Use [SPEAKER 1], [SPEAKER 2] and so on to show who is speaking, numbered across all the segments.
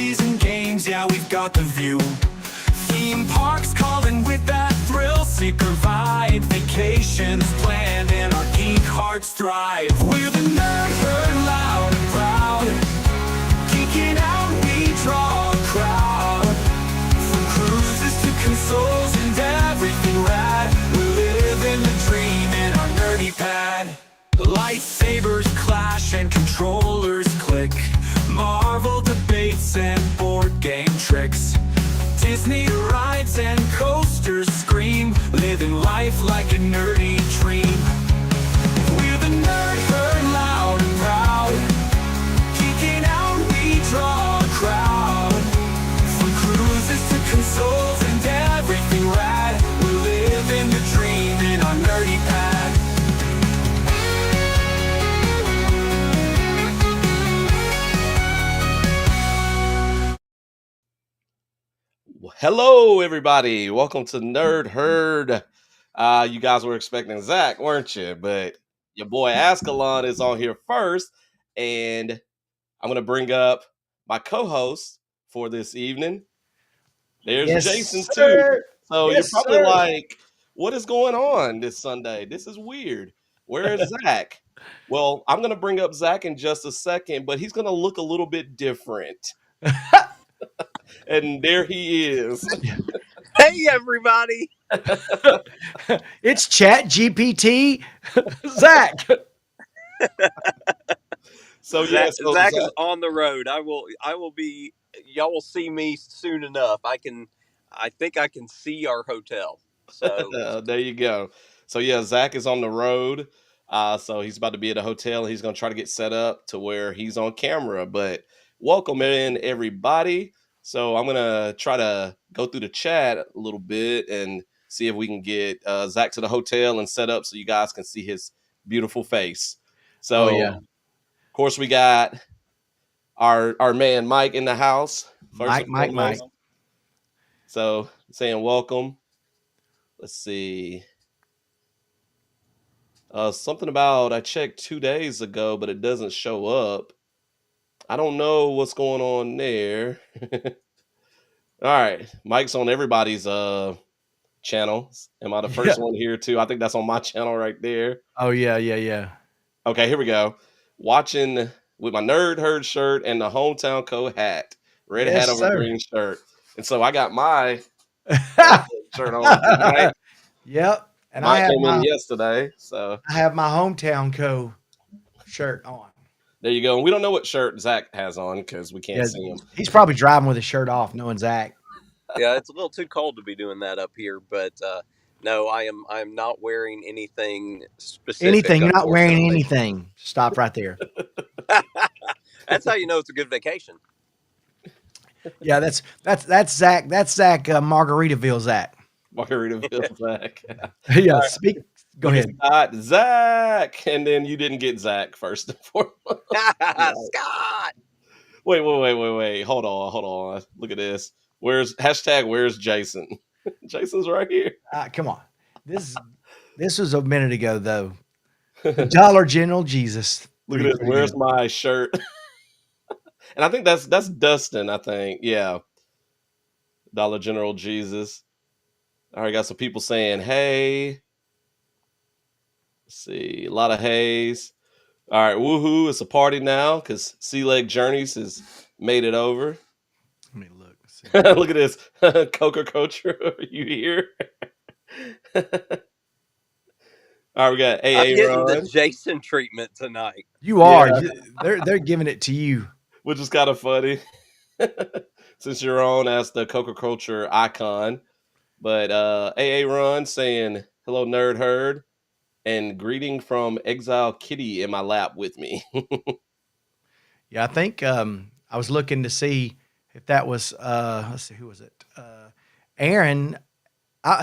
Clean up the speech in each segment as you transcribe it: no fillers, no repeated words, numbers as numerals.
[SPEAKER 1] movies and games, yeah, we've got the view. Theme parks calling with that thrill seeker vibe. Vacations planned and our geek hearts thrive. We're the Nerd Herd, loud and proud. Geeking out, we draw a crowd. From cruises to consoles and everything rad, we live in the dream in our nerdy pad. Lightsabers clash and controllers click. Marvel debates and board game tricks. Disney rides and coasters scream. Living life like a nerdy dream. We're the Nerd Herd, loud and proud. Geeking out, we draw a crowd. From cruises to consoles and everything rad, we live in the dream in our nerdy pad.
[SPEAKER 2] Hello, everybody. Welcome to Nerd Herd. You guys were expecting Zach, weren't you? But your boy Ascalon is on here first, and I'm going to bring up my co-host for this evening. There's
[SPEAKER 3] Yes,
[SPEAKER 2] Jason
[SPEAKER 3] sir.
[SPEAKER 2] too. So
[SPEAKER 3] Yes,
[SPEAKER 2] you're probably
[SPEAKER 3] sir.
[SPEAKER 2] like, what is going on this Sunday? This is weird. Where is Zach? Well, I'm going to bring up Zach in just a second, but he's going to look a little bit different. And there he is.
[SPEAKER 4] Hey, everybody.
[SPEAKER 3] It's Chat GPT, Zach.
[SPEAKER 2] So yeah,
[SPEAKER 4] Zach is on the road. I will be, y'all will see me soon enough. I think I can see our hotel. So
[SPEAKER 2] there you go. So yeah, Zach is on the road. So he's about to be at a hotel. He's going to try to get set up to where he's on camera. But welcome in, everybody. So I'm going to try to go through the chat a little bit and see if we can get Zach to the hotel and set up so you guys can see his beautiful face. So, of course, we got our man Mike in the house.
[SPEAKER 3] Mike.
[SPEAKER 2] So saying welcome. Let's see. Something about I checked 2 days ago, but it doesn't show up. I don't know what's going on there. All right, Mike's on everybody's channels. Am I the first one here too? I think that's on my channel right there.
[SPEAKER 3] Oh yeah.
[SPEAKER 2] Okay, here we go. Watching with my Nerd Herd shirt and the Hometown Co hat, red hat over green shirt, and so I got my shirt on tonight.
[SPEAKER 3] Yep. And
[SPEAKER 2] Mike came in yesterday, so
[SPEAKER 3] I have my Hometown Co shirt on.
[SPEAKER 2] There you go. And we don't know what shirt Zach has on because we can't see him.
[SPEAKER 3] He's probably driving with his shirt off, knowing Zach.
[SPEAKER 4] Yeah, it's a little too cold to be doing that up here, but no, I am not wearing anything specific.
[SPEAKER 3] Anything? You're not wearing anything. Stop right there.
[SPEAKER 4] That's how you know it's a good vacation.
[SPEAKER 3] Yeah, that's Zach. That's Zach Margaritaville Zach.
[SPEAKER 2] Margaritaville Zach.
[SPEAKER 3] Yeah, speak. Go ahead.
[SPEAKER 2] Zach, and then you didn't get Zach first and foremost.
[SPEAKER 4] Scott.
[SPEAKER 2] Wait. Hold on. Look at this. Where's Jason? Jason's right here.
[SPEAKER 3] Come on. This was a minute ago though. Dollar General Jesus.
[SPEAKER 2] Look at this. Where's my shirt? And I think that's Dustin, I think. Yeah. Dollar General Jesus. All right, got some people saying, hey. Let's see. A lot of hays. All right, woohoo. It's a party now because Sea Leg Journeys has made it over.
[SPEAKER 3] Let me look.
[SPEAKER 2] Look at this. Coca Culture. Are you here? All right, we got AA
[SPEAKER 4] I'm getting
[SPEAKER 2] Ron.
[SPEAKER 4] the Jason treatment tonight.
[SPEAKER 3] You are. Yeah. They're giving it to you.
[SPEAKER 2] Which is kind of funny. Since you're on as the Coca Culture icon. But AA Ron saying, hello, Nerd Herd. And greeting from Exile Kitty in my lap with me.
[SPEAKER 3] Yeah, I think I was looking to see if that was, let's see, who was it? Aaron.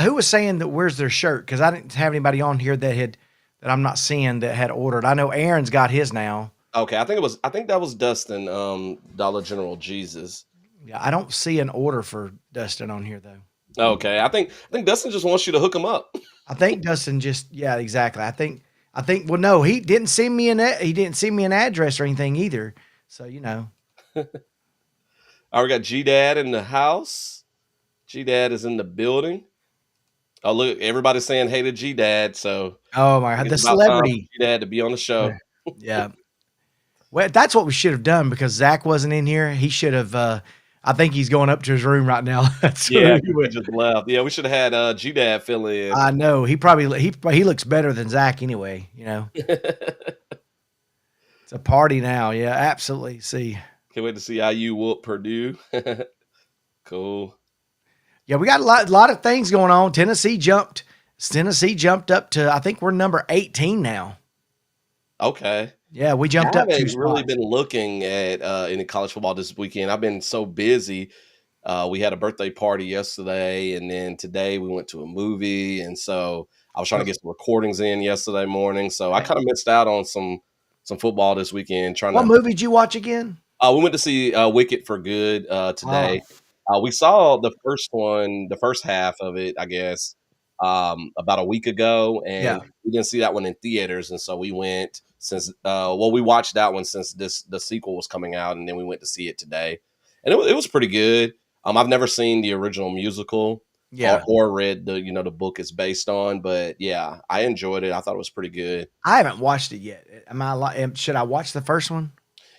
[SPEAKER 3] Who was saying that where's their shirt? Because I didn't have anybody on here that I'm not seeing that had ordered. I know Aaron's got his now.
[SPEAKER 2] Okay, I think that was Dustin, Dollar General Jesus.
[SPEAKER 3] Yeah, I don't see an order for Dustin on here though.
[SPEAKER 2] Okay, I think Dustin just wants you to hook him up.
[SPEAKER 3] I think Dustin exactly. I think well, no, he didn't send me an address or anything either. So
[SPEAKER 2] All right, we got G Dad in the house. G Dad is in the building. Oh, look, everybody's saying hey to G Dad. So
[SPEAKER 3] Oh my
[SPEAKER 2] I
[SPEAKER 3] God,
[SPEAKER 2] think
[SPEAKER 3] the
[SPEAKER 2] it's about time for
[SPEAKER 3] celebrity.
[SPEAKER 2] G Dad to be on the show.
[SPEAKER 3] Yeah. Well, that's what we should have done because Zach wasn't in here. He should have. I think he's going up to his room right now. That's
[SPEAKER 2] Yeah,
[SPEAKER 3] where he
[SPEAKER 2] because he
[SPEAKER 3] went.
[SPEAKER 2] just left. Yeah, we should have had G Dad fill in.
[SPEAKER 3] I know he probably he looks better than Zach anyway. You know, it's a party now. Yeah, absolutely. See,
[SPEAKER 2] Can't wait to see IU whoop Purdue. Cool.
[SPEAKER 3] yeah, we got a lot of things going on. Tennessee jumped up to, I think we're number 18 now.
[SPEAKER 2] Okay.
[SPEAKER 3] Yeah, we
[SPEAKER 2] I
[SPEAKER 3] jumped up 2
[SPEAKER 2] haven't really
[SPEAKER 3] spots.
[SPEAKER 2] been looking at any college football this weekend. I've been so busy. We had a birthday party yesterday, and then today we went to a movie, and so I was trying to get some recordings in yesterday morning. So I kind of missed out on some football this weekend. Trying
[SPEAKER 3] What
[SPEAKER 2] to
[SPEAKER 3] movie did you watch again?
[SPEAKER 2] we went to see Wicked for Good today. We saw the first one, the first half of it, I guess, about a week ago, and
[SPEAKER 3] Yeah.
[SPEAKER 2] we didn't see that one in theaters, and so we went since we watched that one since the sequel was coming out, and then we went to see it today, and it was pretty good. I've never seen the original musical
[SPEAKER 3] Yeah.
[SPEAKER 2] or read the book it's based on, but yeah, I enjoyed it. I thought it was pretty good.
[SPEAKER 3] I haven't watched it yet. Should I watch the first one?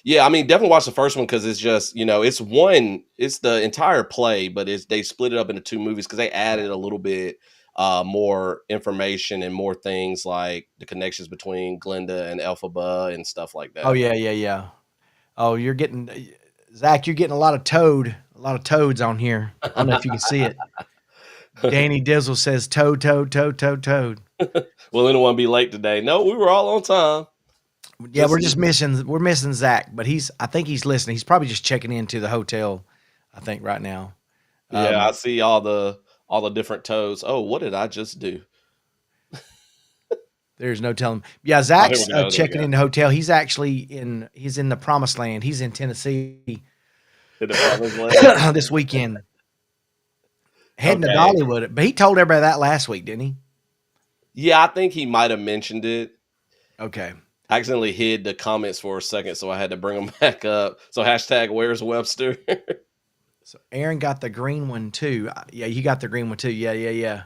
[SPEAKER 2] Yeah, I mean, definitely watch the first one because it's just it's the entire play, but they split it up into two movies because they added a little bit more information and more things like the connections between Glinda and Elphaba and stuff like
[SPEAKER 3] Oh
[SPEAKER 2] that.
[SPEAKER 3] yeah. Oh, Zach, you're getting a lot of toads on here. I don't know if you can see it. Danny Dizzle says toad.
[SPEAKER 2] Will anyone be late today? No, we were all on time.
[SPEAKER 3] Yeah, we're missing Zach, but I think he's listening. He's probably just checking into the hotel, I think, right now.
[SPEAKER 2] Yeah, I see all the different toads. Oh, what did I just do?
[SPEAKER 3] There's no telling. Yeah, Zach's
[SPEAKER 2] There we go.
[SPEAKER 3] checking in the hotel. He's in the promised land. He's in Tennessee
[SPEAKER 2] Did the promised land?
[SPEAKER 3] this weekend. Heading to
[SPEAKER 2] Okay.
[SPEAKER 3] Dollywood. But he told everybody that last week, didn't he?
[SPEAKER 2] Yeah, I think he might have mentioned it.
[SPEAKER 3] Okay.
[SPEAKER 2] I accidentally hid the comments for a second, so I had to bring them back up. So hashtag where's Webster?
[SPEAKER 3] So Aaron got the green one too. Yeah, you got the green one too. Yeah.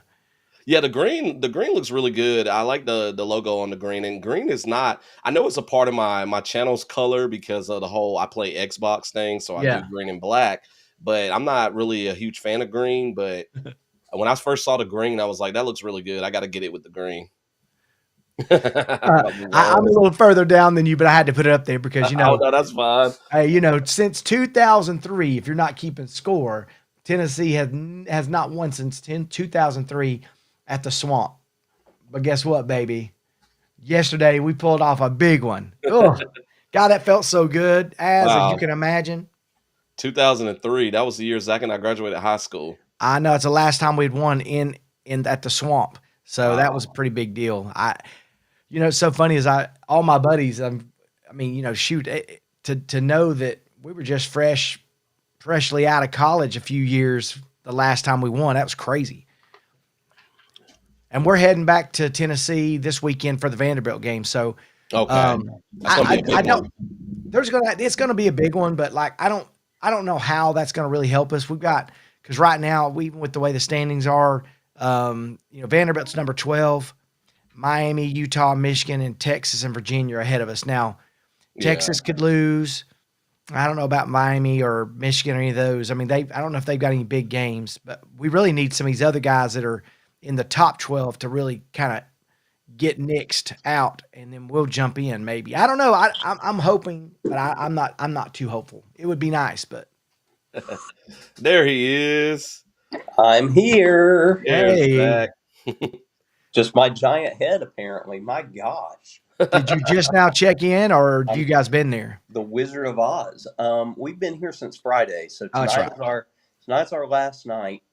[SPEAKER 2] Yeah, the green looks really good. I like the logo on the green, and green is not. I know it's a part of my channel's color because of the whole I play Xbox thing, so I
[SPEAKER 3] Yeah.
[SPEAKER 2] do green and black. But I'm not really a huge fan of green. But when I first saw the green, I was like, that looks really good. I got to get it with the green.
[SPEAKER 3] I'm a little further down than you, but I had to put it up there because
[SPEAKER 2] Oh, no, that's fine.
[SPEAKER 3] hey, since 2003, if you're not keeping score, Tennessee has not won since 2003 at the Swamp. But guess what, baby? Yesterday we pulled off a big one. Oh, God, that felt so good. As
[SPEAKER 2] Wow.
[SPEAKER 3] you can imagine.
[SPEAKER 2] 2003. That was the year Zach and I graduated high school.
[SPEAKER 3] I know it's the last time we'd won in at the Swamp, so that
[SPEAKER 2] Wow.
[SPEAKER 3] was a pretty big deal. It's so funny is all my buddies. Shoot, to know that we were just freshly out of college a few years the last time we won. That was crazy. And we're heading back to Tennessee this weekend for the Vanderbilt game. So,
[SPEAKER 2] Okay. That's gonna be a big
[SPEAKER 3] I don't.
[SPEAKER 2] one.
[SPEAKER 3] It's gonna be a big one, but I don't know how that's gonna really help us. Because right now, even with the way the standings are, Vanderbilt's number 12, Miami, Utah, Michigan, and Texas and Virginia are ahead of us. Now, Texas could lose. I don't know about Miami or Michigan or any of those. I mean, I don't know if they've got any big games, but we really need some of these other guys that are in the top 12 to really kind of get nixed out, and then we'll jump in maybe. I don't know. I'm hoping, but I'm not too hopeful. It would be nice, but
[SPEAKER 2] There he is.
[SPEAKER 4] I'm here.
[SPEAKER 2] There's
[SPEAKER 3] Hey.
[SPEAKER 2] Zach.
[SPEAKER 4] Just my giant head, apparently. My gosh.
[SPEAKER 3] did you just now check in, or have you guys been there?
[SPEAKER 4] The Wizard of Oz. We've been here since Friday, so
[SPEAKER 3] Oh, that's
[SPEAKER 4] tonight's our last night.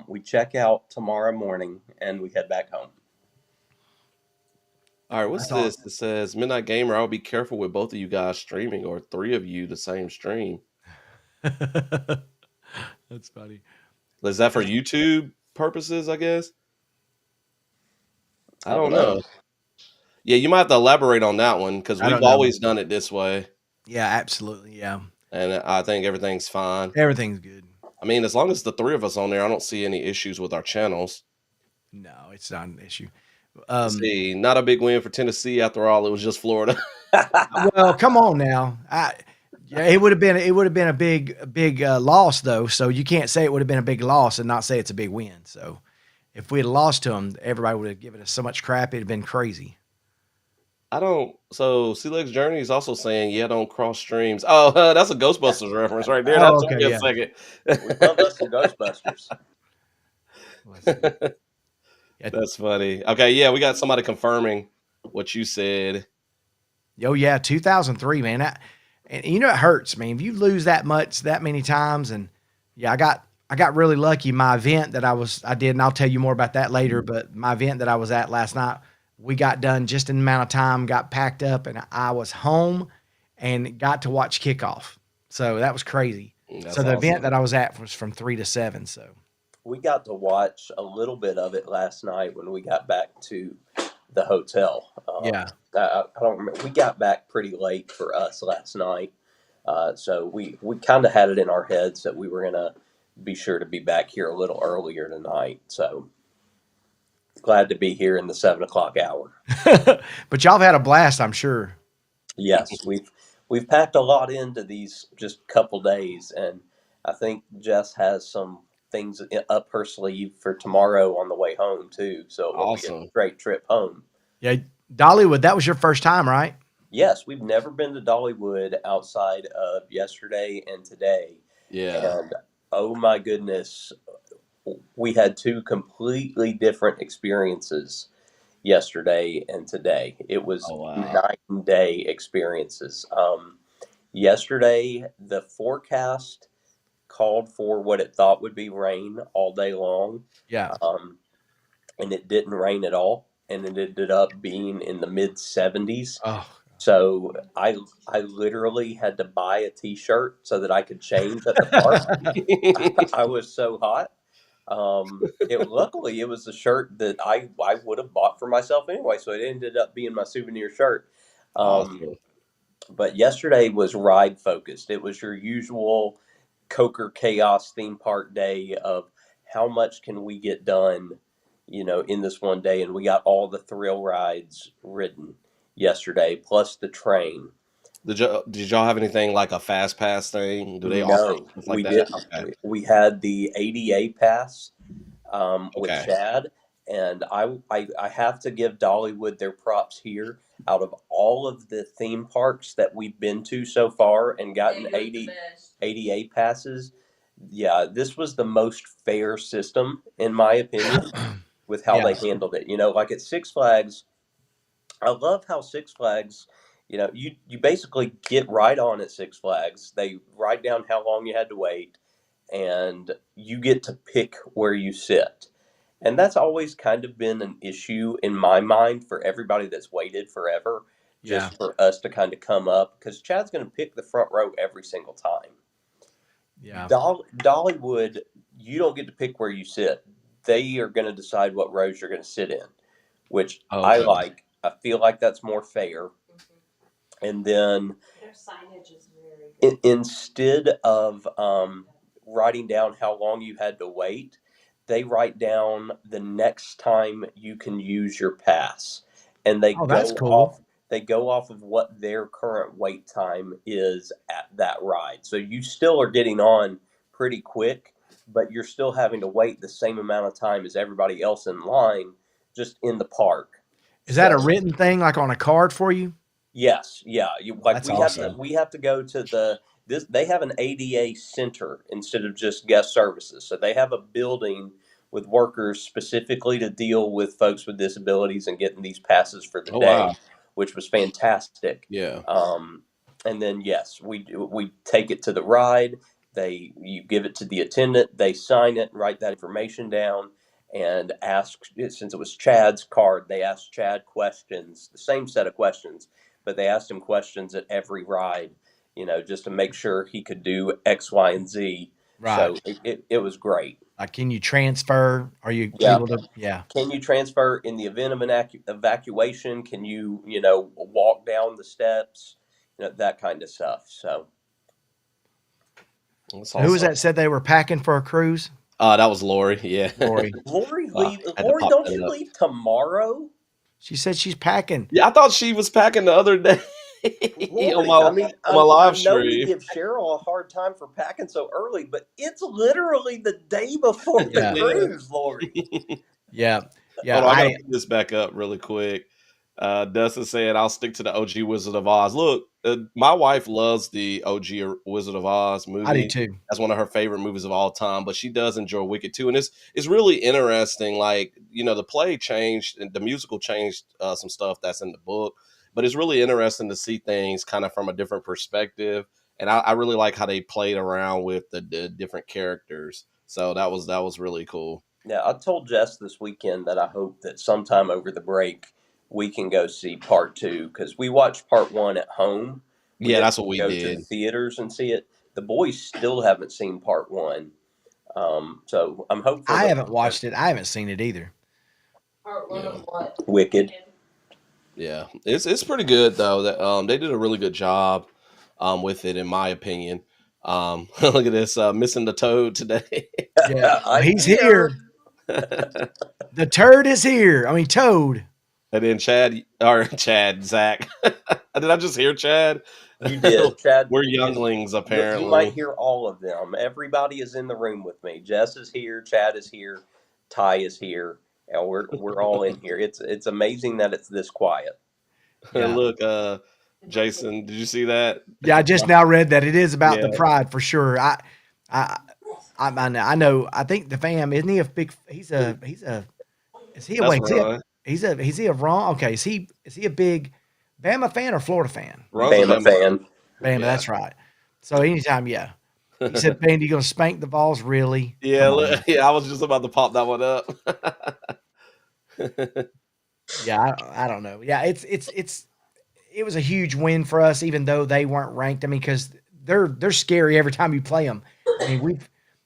[SPEAKER 4] We check out tomorrow morning and we head back home.
[SPEAKER 2] All right, what's
[SPEAKER 3] That's
[SPEAKER 2] this? It says Midnight Gamer. I'll be careful with both of you guys streaming, or three of you the same stream.
[SPEAKER 3] That's funny.
[SPEAKER 2] Is that for YouTube purposes? I guess. I don't know. Yeah, you might have to elaborate on that one because
[SPEAKER 3] I don't
[SPEAKER 2] we've
[SPEAKER 3] know.
[SPEAKER 2] always done it this way.
[SPEAKER 3] Yeah, absolutely. Yeah.
[SPEAKER 2] and I think everything's fine.
[SPEAKER 3] Everything's good.
[SPEAKER 2] I mean, as long as the three of us on there, I don't see any issues with our channels.
[SPEAKER 3] No, it's not an issue.
[SPEAKER 2] Let's see, not a big win for Tennessee after all. It was just Florida.
[SPEAKER 3] Well, come on now. Yeah, it would have been a big loss though. So you can't say it would have been a big loss and not say it's a big win. So if we had lost to them, everybody would have given us so much crap. It'd have been crazy.
[SPEAKER 2] I don't. So, Sea Legs Journey is also saying, "Yeah, don't cross streams." Oh, that's a Ghostbusters reference right there. That
[SPEAKER 3] Oh,
[SPEAKER 2] took
[SPEAKER 3] okay,
[SPEAKER 2] me a
[SPEAKER 3] yeah.
[SPEAKER 2] second.
[SPEAKER 4] We love us some Ghostbusters.
[SPEAKER 3] Let's see. Yeah.
[SPEAKER 2] That's funny. Okay, yeah, we got somebody confirming what you said.
[SPEAKER 3] Oh yeah, 2003, man. And you know it hurts, man. If you lose that much, that many times, and yeah, I got really lucky. My event that I did, and I'll tell you more about that later. But my event that I was at last night, we got done just in the amount of time, got packed up, and I was home and got to watch kickoff. So that was crazy.
[SPEAKER 2] That's
[SPEAKER 3] So the event
[SPEAKER 2] awesome.
[SPEAKER 3] that I was at was from 3 to 7. So
[SPEAKER 4] We got to watch a little bit of it last night when we got back to the hotel.
[SPEAKER 3] yeah,
[SPEAKER 4] I don't remember. We got back pretty late for us last night, so we kind of had it in our heads that we were gonna be sure to be back here a little earlier tonight. So glad to be here in the 7 o'clock hour.
[SPEAKER 3] but y'all have had a blast, I'm sure.
[SPEAKER 4] Yes, we've packed a lot into these just couple days, and I think Jess has some things up her sleeve for tomorrow on the way home too. So it'll be a
[SPEAKER 2] Awesome.
[SPEAKER 4] great trip home.
[SPEAKER 3] Yeah, Dollywood, that was your first time, right?
[SPEAKER 4] Yes, we've never been to Dollywood outside of yesterday and today.
[SPEAKER 2] Yeah.
[SPEAKER 4] And oh my goodness, we had two completely different experiences yesterday and today. It was
[SPEAKER 2] Oh wow.
[SPEAKER 4] night and day experiences. Yesterday, the forecast called for what it thought would be rain all day long,
[SPEAKER 3] Yeah.
[SPEAKER 4] and it didn't rain at all. And it ended up being in the mid 70s.
[SPEAKER 3] Oh,
[SPEAKER 4] So I literally had to buy a T-shirt so that I could change at the park. I was so hot. Luckily it was a shirt that I would have bought for myself anyway, so it ended up being my souvenir shirt.
[SPEAKER 2] Awesome.
[SPEAKER 4] But yesterday was ride focused. It was your usual Coker Chaos theme park day of how much can we get done, in this one day, and we got all the thrill rides ridden yesterday, plus the train.
[SPEAKER 2] Did y'all have anything like a fast pass thing? Do they offer
[SPEAKER 4] No,
[SPEAKER 2] stuff
[SPEAKER 4] we
[SPEAKER 2] like that?
[SPEAKER 4] didn't.
[SPEAKER 2] Okay.
[SPEAKER 4] We had the ADA pass with
[SPEAKER 2] Okay.
[SPEAKER 4] Chad, and I have to give Dollywood their props here. Out of all of the theme parks that we've been to so far and gotten ADA passes, yeah, this was the most fair system, in my opinion, with how they
[SPEAKER 3] Yeah.
[SPEAKER 4] handled it. Like at Six Flags, I love how Six Flags, you basically get right on at Six Flags. They write down how long you had to wait, and you get to pick where you sit. And that's always kind of been an issue in my mind for everybody that's waited forever,
[SPEAKER 3] Yeah.
[SPEAKER 4] just for us to kind of come up, because Chad's going to pick the front row every single time.
[SPEAKER 3] Yeah.
[SPEAKER 4] Dollywood, you don't get to pick where you sit. They are going to decide what rows you're going to sit in, which
[SPEAKER 2] Oh,
[SPEAKER 4] I
[SPEAKER 2] okay.
[SPEAKER 4] like. I feel like that's more fair. And then
[SPEAKER 5] Their signage is very good.
[SPEAKER 4] instead of writing down how long you had to wait, they write down the next time you can use your pass, and
[SPEAKER 3] Oh, that's cool.
[SPEAKER 4] they go off of what their current wait time is at that ride. So you still are getting on pretty quick, but you're still having to wait the same amount of time as everybody else in line, just in the park.
[SPEAKER 3] Is that a
[SPEAKER 4] So
[SPEAKER 3] written thing like on a card for you?
[SPEAKER 4] yes, yeah.
[SPEAKER 3] That's awesome.
[SPEAKER 4] We have to go to this. They have an ADA center instead of just guest services. So they have a building with workers specifically to deal with folks with disabilities and getting these passes for the
[SPEAKER 2] Oh
[SPEAKER 4] day,
[SPEAKER 2] wow.
[SPEAKER 4] which was fantastic.
[SPEAKER 2] Yeah.
[SPEAKER 4] And then yes, we take it to the ride. You give it to the attendant. They sign it, write that information down, and ask. Since it was Chad's card, they asked Chad questions, the same set of questions, but they asked him questions at every ride, just to make sure he could do X, Y, and Z.
[SPEAKER 3] Right.
[SPEAKER 4] So it was great.
[SPEAKER 3] Like, can you transfer? Are you
[SPEAKER 4] Yeah.
[SPEAKER 3] able to? Yeah.
[SPEAKER 4] Can you transfer in the event of an evacuation? Can you, walk down the steps? That kind of stuff. So
[SPEAKER 2] That's
[SPEAKER 3] Who was
[SPEAKER 2] awesome.
[SPEAKER 3] that said they were packing for a cruise?
[SPEAKER 2] That was Lori. Yeah.
[SPEAKER 3] Lori.
[SPEAKER 4] Lori,
[SPEAKER 2] Uh, had to
[SPEAKER 4] Lori,
[SPEAKER 2] pop
[SPEAKER 4] don't
[SPEAKER 2] that
[SPEAKER 4] you
[SPEAKER 2] up.
[SPEAKER 4] leave tomorrow?
[SPEAKER 3] She said she's packing.
[SPEAKER 2] Yeah, I thought she was packing the other day on
[SPEAKER 4] Lori,
[SPEAKER 2] my
[SPEAKER 4] I mean,
[SPEAKER 2] on my
[SPEAKER 4] I
[SPEAKER 2] live
[SPEAKER 4] know we
[SPEAKER 2] stream.
[SPEAKER 4] give Cheryl a hard time for packing so early, but it's literally the day before the
[SPEAKER 3] Yeah.
[SPEAKER 2] Yeah.
[SPEAKER 4] cruise, Lori.
[SPEAKER 3] Yeah. Yeah.
[SPEAKER 2] Hold on, I gotta put this back up really quick. Dustin said, "I'll stick to the OG Wizard of Oz." Look, my wife loves the OG Wizard of Oz
[SPEAKER 3] I do
[SPEAKER 2] movie.
[SPEAKER 3] too.
[SPEAKER 2] That's one of her favorite movies of all time. But she does enjoy Wicked too, and it's really interesting. Like the play changed and the musical changed some stuff that's in the book, but it's really interesting to see things kind of from a different perspective. And I really like how they played around with the different characters. So that was really cool.
[SPEAKER 4] Yeah, I told Jess this weekend that I hope that sometime over the break we can go see part two because we watched part one at home. We
[SPEAKER 2] Yeah,
[SPEAKER 4] didn't
[SPEAKER 2] that's what we
[SPEAKER 4] go to
[SPEAKER 2] did.
[SPEAKER 4] the theaters and see it. The boys still haven't seen part one. So I'm hopeful
[SPEAKER 3] I
[SPEAKER 4] that
[SPEAKER 3] haven't watched it. I haven't seen it either.
[SPEAKER 5] Part one
[SPEAKER 2] Yeah.
[SPEAKER 5] of what?
[SPEAKER 4] Wicked.
[SPEAKER 2] Yeah, it's pretty good though. That they did a really good job with it, in my opinion. Look at this, missing the toad today.
[SPEAKER 3] Yeah.
[SPEAKER 4] I'm
[SPEAKER 3] He's here.
[SPEAKER 2] And
[SPEAKER 3] The turd is here. I mean, Toad.
[SPEAKER 2] then Zach. Did I just hear Chad?
[SPEAKER 4] You did, Chad.
[SPEAKER 2] We're younglings,
[SPEAKER 4] You
[SPEAKER 2] apparently.
[SPEAKER 4] might hear all of them. Everybody is in the room with me. Jess is here. Chad is here. Ty is here, and we're all in here. It's amazing that it's this quiet.
[SPEAKER 3] Yeah.
[SPEAKER 2] Look, Jason, did you see that?
[SPEAKER 3] Yeah, I just now read that it is about the
[SPEAKER 2] Yeah.
[SPEAKER 3] pride for sure. I know. I think the fam isn't he a big? Is he a
[SPEAKER 2] That's
[SPEAKER 3] wait?
[SPEAKER 2] Ron.
[SPEAKER 3] Is he a wrong? Okay, is he a big Bama fan or Florida fan?
[SPEAKER 2] Ron's a
[SPEAKER 4] Bama fan.
[SPEAKER 3] Bama,
[SPEAKER 2] Yeah.
[SPEAKER 3] that's right. So anytime, yeah. He said, "Bandy, you gonna spank the balls, really?"
[SPEAKER 2] Yeah,
[SPEAKER 3] Come on.
[SPEAKER 2] yeah. I was just about to pop that one up.
[SPEAKER 3] Yeah. I don't know. Yeah, it was a huge win for us, even though they weren't ranked. I mean, because they're scary every time you play them. I mean,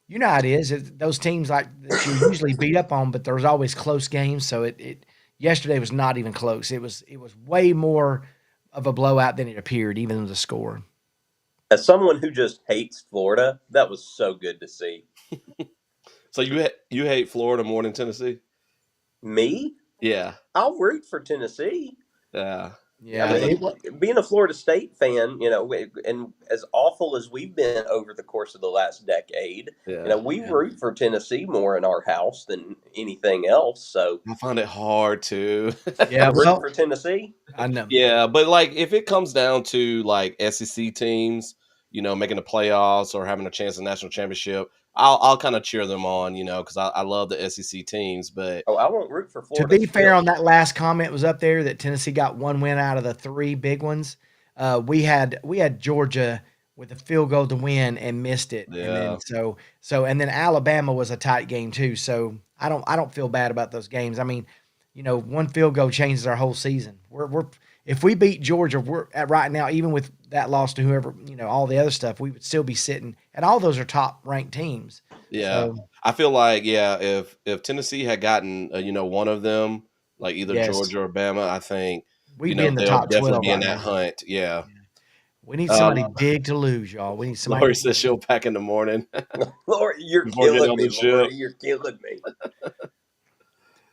[SPEAKER 3] you know how it is. Those teams like that you usually beat up on, but there's always close games. So it yesterday was not even close. It was way more of a blowout than it appeared, even in the score.
[SPEAKER 4] As someone who just hates Florida, that was so good to see.
[SPEAKER 2] So you hate Florida more than Tennessee?
[SPEAKER 4] Me?
[SPEAKER 2] Yeah,
[SPEAKER 4] I'll root for Tennessee.
[SPEAKER 2] yeah.
[SPEAKER 3] Yeah,
[SPEAKER 4] I
[SPEAKER 3] it
[SPEAKER 4] mean, being a Florida State fan, and as awful as we've been over the course of the last decade,
[SPEAKER 2] Yeah.
[SPEAKER 4] we root for Tennessee more in our house than anything else. So
[SPEAKER 2] I find it hard to.
[SPEAKER 3] yeah.
[SPEAKER 4] root
[SPEAKER 3] Well,
[SPEAKER 4] for Tennessee.
[SPEAKER 3] I know.
[SPEAKER 2] Yeah, but like if it comes down to like SEC teams, making the playoffs or having a chance at national championship, I'll kind of cheer them on, because I love the SEC teams. But
[SPEAKER 4] Oh, I won't root for
[SPEAKER 3] To
[SPEAKER 4] Florida.
[SPEAKER 3] be fair,
[SPEAKER 4] still.
[SPEAKER 3] on that last comment was up there that Tennessee got one win out of the three big ones. We had Georgia with a field goal to win and missed it, and
[SPEAKER 2] Yeah.
[SPEAKER 3] then and then Alabama was a tight game too. So I don't feel bad about those games. I mean, one field goal changes our whole season. We're if we beat Georgia, we're at right now, even with that loss to whoever, all the other stuff, we would still be sitting, and all those are top ranked teams.
[SPEAKER 2] yeah,
[SPEAKER 3] So,
[SPEAKER 2] I feel like if Tennessee had gotten one of them, like either
[SPEAKER 3] Yes.
[SPEAKER 2] Georgia or Bama, I think
[SPEAKER 3] we'd be in the
[SPEAKER 2] they'll
[SPEAKER 3] top
[SPEAKER 2] definitely
[SPEAKER 3] 12
[SPEAKER 2] be in
[SPEAKER 3] right
[SPEAKER 2] that
[SPEAKER 3] now.
[SPEAKER 2] hunt. Yeah.
[SPEAKER 3] We need somebody
[SPEAKER 2] Uh,
[SPEAKER 3] big to lose, y'all. We need somebody.
[SPEAKER 2] Lori says she'll pack in the morning.
[SPEAKER 4] Lori, you're
[SPEAKER 2] Before getting
[SPEAKER 4] killing
[SPEAKER 2] on
[SPEAKER 4] me,
[SPEAKER 2] the ship.
[SPEAKER 4] Lori. You're killing me.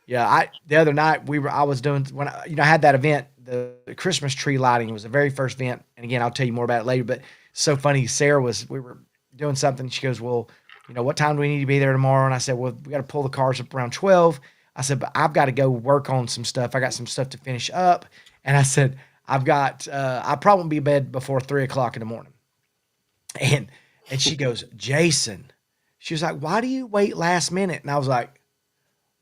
[SPEAKER 3] Yeah, the other night I was doing when I had that event, the Christmas tree lighting. It was the very first event, and again, I'll tell you more about it later. But so funny, we were doing something. She goes, "Well, what time do we need to be there tomorrow?" And I said, "Well, we got to pull the cars up around 12." I said, "But I've got to go work on some stuff. I got some stuff to finish up." And I said, "I've got I probably won't be in bed before 3 o'clock in the morning." And she goes, "Jason," she was like, "Why do you wait last minute?" And I was like,